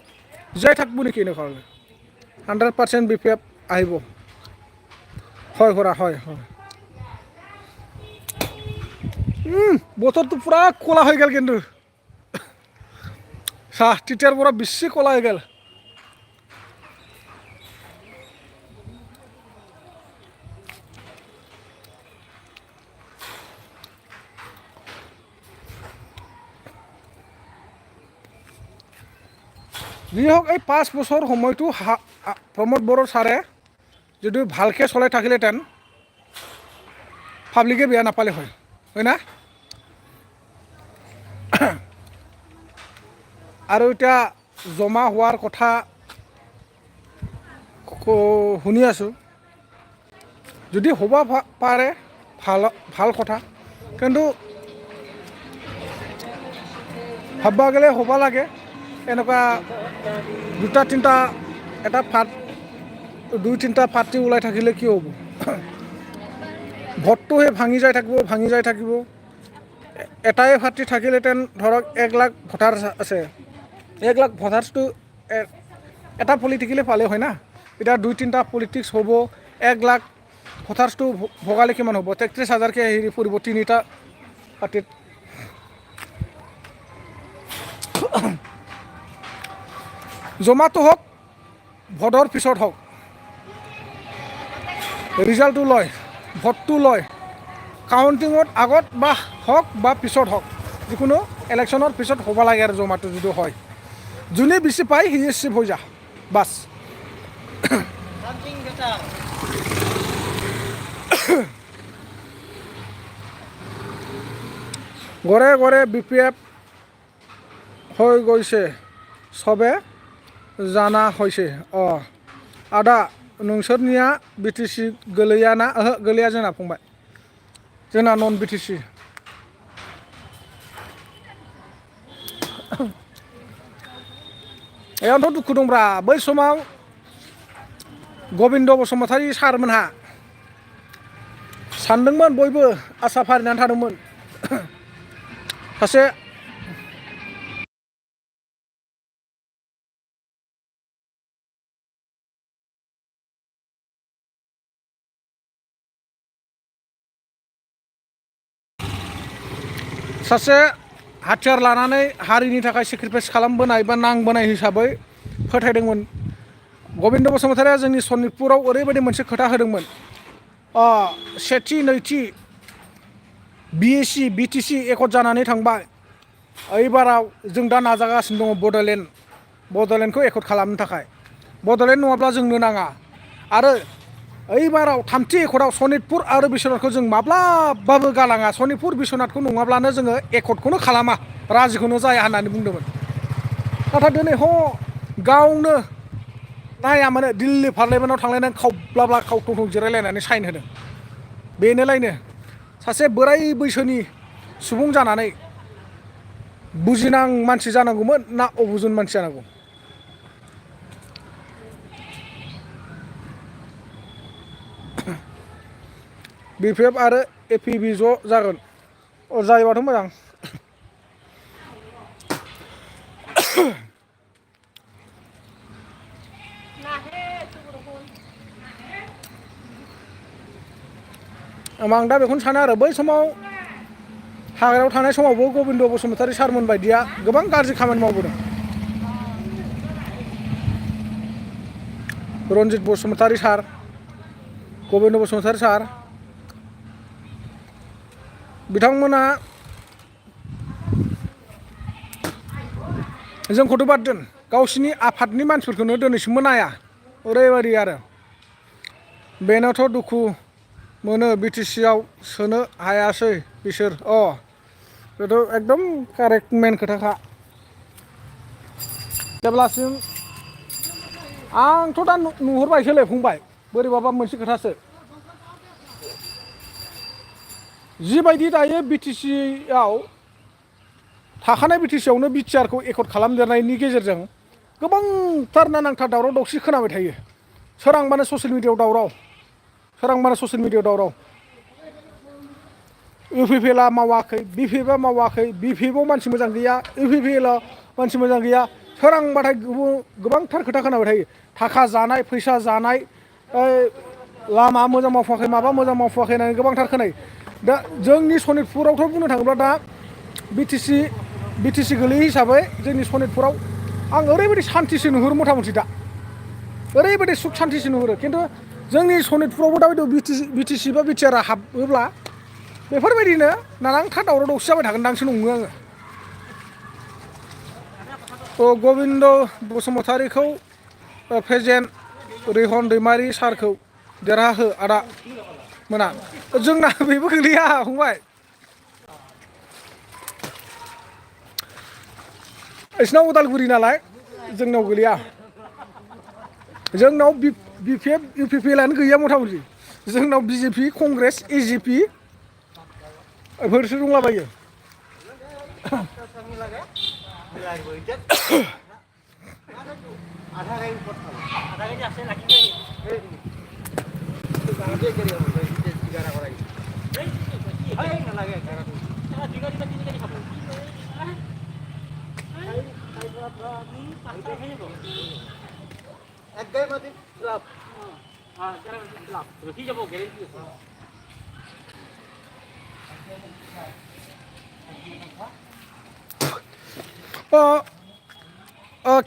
জীয়াই থাকিব নেকি এনেকুৱা হ'লে। 100% BPF আহিব। হয় খুৰা হয় হয়। বতৰটো পূৰা ক'লা হৈ গ'ল কিন্তু চাহ তেতিয়াৰ পৰা বেছি ক'লা হৈ গ'ল। যি হওক এই 5 বছৰ সময়টো প্ৰমোদ বড়ো ছাৰে যদি ভালকৈ চলাই থাকিলেহেঁতেন পাব্লিকে বেয়া নাপালে হয়, হয় না? আৰু এতিয়া জমা হোৱাৰ কথা শুনি আছোঁ, যদি হ'ব পাৰে ভাল কথা, কিন্তু ভাবিব গ'লে হ'ব লাগে। এনেকুৱা 2-3টা এটা ফাট 2-3টা পাৰ্টি ওলাই থাকিলে কি হ'ব, ভোটটো সেই ভাঙি যাই থাকিব। এটাই পাৰ্টি থাকিলেহেঁতেন ধৰক 1 লাখ ভোটাৰ আছে, 1 লাখ ভোটাৰ্ছটো এটা পলিটিকেলি পালে হয় না। এতিয়া 2-3টা পলিটিক্স হ'ব, 1 লাখ ভোটাৰ্ছটো ভগালে কিমান হ'ব, 33,000কে হেৰি পৰিব 3টা পাৰ্টিত। জমাটো হওক ভোটৰ পিছত হওক, ৰিজাল্টটো লয়, ভোটটো লয়, কাউণ্টিঙত আগত বা হওক বা পিছত হওক, যিকোনো ইলেকশ্যনৰ পিছত হ'ব লাগে আৰু জমাটো যদি হয়। যোনে বেছি পায় সি চিফ হৈ যা বাছ। ঘৰে ঘৰে BPF হৈ গৈছে, চবে জানা হৈছে। आदा नोंसोरनिया BTC गोलैया ना? ओहो गोलैया जोंना फंबाय, जोंना नन BTC। एयावनोथ' दुखु दंब्रा, बै समाव गबिन्द बसुमतारी सारमोनहा सानदोंमोन, बयबो आसा फारिनानै थादोंमोन सासे हाथियार लानानै हारिनि थाखाय सेक्रिफाइस खालामबोनाय बा नांबोनाय हिसाबै फोथायदोंमोन। गबिन्द बसुमतारीया जोंनि सनितपुराव ओरैबायदि मोनसे खोथा होदोंमोन, सेथि नैथि BAC BTC एकट जानानै थांबाय, ओइबाराव जों दा नाजागासिनो दङ बड'लेण्डखौ एकट खालामनो थाखाय। बड'लेण्ड नङाब्ला जोंनो नाङा, आरो ओइबाराव थामथि एकटआव सनितपुर आरो बिश्वनाथखौ जों माब्लाबाबो गालाङा, सनितपुर बिश्वनाथखौ नङाब्लानो जोङो एकटखौनो खालामा, राजिखौनो जाया होननानै बुंदोंमोन। नाथाय दिनै गावनो नाया माने दिल्ली पार्लियामेन्टआव थांलायनानै खावब्लाब्ला खावथं जिरायलायनानै साइन होदों। बेनोलायनो सासे बोराय बैसोनि सुबुं जानानै बुजिनां मानसि जानांगौमोन ना अबुजुन मानसि जानांगौ? BPF आरो APB ज' जागोन, जायोबाथ' मोजां। आं दा बेखौनो सानो आरो, बै समाव हाग्रायाव थानाय समावबो गबिन्द बसुमतारी सारमोन बायदिया गोबां गाज्रि खामानि मावबोदों। रन्जित बसुमतारी सार, गबिन्द बसुमतारी सार, बिथांमोना जोंखौथ' बाद दोन, गावसिनि आफादनि मानसिफोरखौनो दिनैसिमबो नाया, ओरैबायदि आरो। बेनोथ' दुखु मोनो, BTCआव सोनो हायासै बिसोर। बेथ' एकदम कारेक्ट मेन खोथाखा। जेब्लासिम आंथ' दा नुहुरबायसोलै फंबाय, बोरैबाबा मोनसे खोथासो, जिबायदि दायो बिटिसिआव थाखानाय बिटिसिआवनो बिटिआरखौ एकर्ड खालामदेरनायनि गेजेरजों गोबांथार नांथार दावराव दावसि खोनाबाय थायो। सोरांबानो ससियेल मिडियायाव दावराव, सोरांबानो ससियेल मिडियायाव दावराव। इउपिपिएलआ मावाखै, बिपिएफआ मावाखै, बिपिएफआव मानसि मोजां गैया, इउपिपिएलआव मानसि मोजां गैया। सोरांबाथाय गोबांथार खोथा खोनाबाय थायो। थाखा जानाय, फैसा जानाय, लामा मोजां मावफुङाखै, माबा मोजां मावफुङाखै होननानै गोबांथार खोनायो। दा जोंनि सनितपुरावथ' बुंनो थाङोब्ला दा बिटिसि गोलैयो हिसाबै जोंनि सनितपुराव आं ओरैबायदि सान्थिसो नुहुरो मथा मथि दा, ओरैबायदि सुख सान्थिसो नुहुरो। खिन्थु जोंनि सनितपुरावबो दा बिटिसि बा बिटिआरआ हाबोब्ला बेफोरबायदिनो नानांथा दावराव दावसि जाबाय थागोनदांसो नङो आङो। गबिन्द बसुमतारीखौ फेजेन रिहन दैमारि सारखौ देरहाहो आदा मोना। जोंना बेबो गोलैया फंबाय। बिसिनाव उदालगुरि नालाय जोंनाव गोलैया। जोंनाव बिपिएफ इउपिपिएलआनो गैया मथा मथि। जोंनाव बिजेपि, कंग्रेस, एजिपि बेफोरसो दंलाबायो।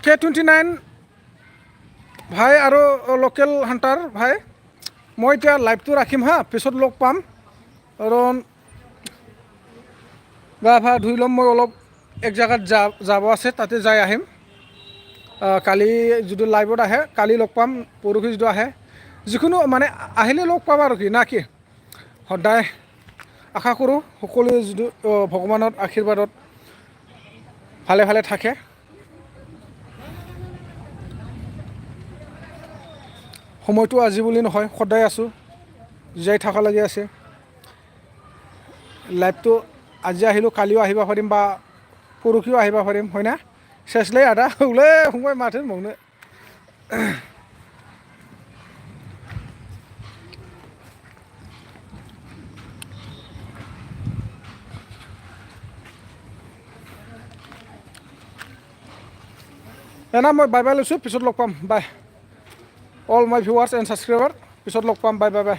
K29 ভাই আৰু লোকেল হাণ্টাৰ ভাই, মই এতিয়া লাইভটো ৰাখিম হা, পিছত লগ পাম। কাৰণ গা ভা ধুই ল'ম, মই অলপ এক জেগাত যাব আছে, তাতে যাই আহিম। কালি যদি লাইভত আহে কালি লগ পাম, পৰহি যদি আহে যিকোনো মানে আহিলে লগ পাম আৰু কি না কি। সদায় আশা কৰোঁ সকলোৱে যদি ভগৱানৰ আশীৰ্বাদত ভালে ভালে থাকে। সময়টো আজি বুলি নহয়, সদায় আছোঁ, জীয়াই থকা লাগি আছে। লাইভটো আজি আহিলোঁ, কালিও আহিব পাৰিম বা পৰহিও আহিব পাৰিম, হয় না? চেচলাই আদা ওলাই फंबाय माथो होनबावनो। এনা মই বাই বাই লৈছোঁ, পিছত লগ পাম, bye. All my viewers and subscriber, পিছত লগ পাম, বাই বাই বাই।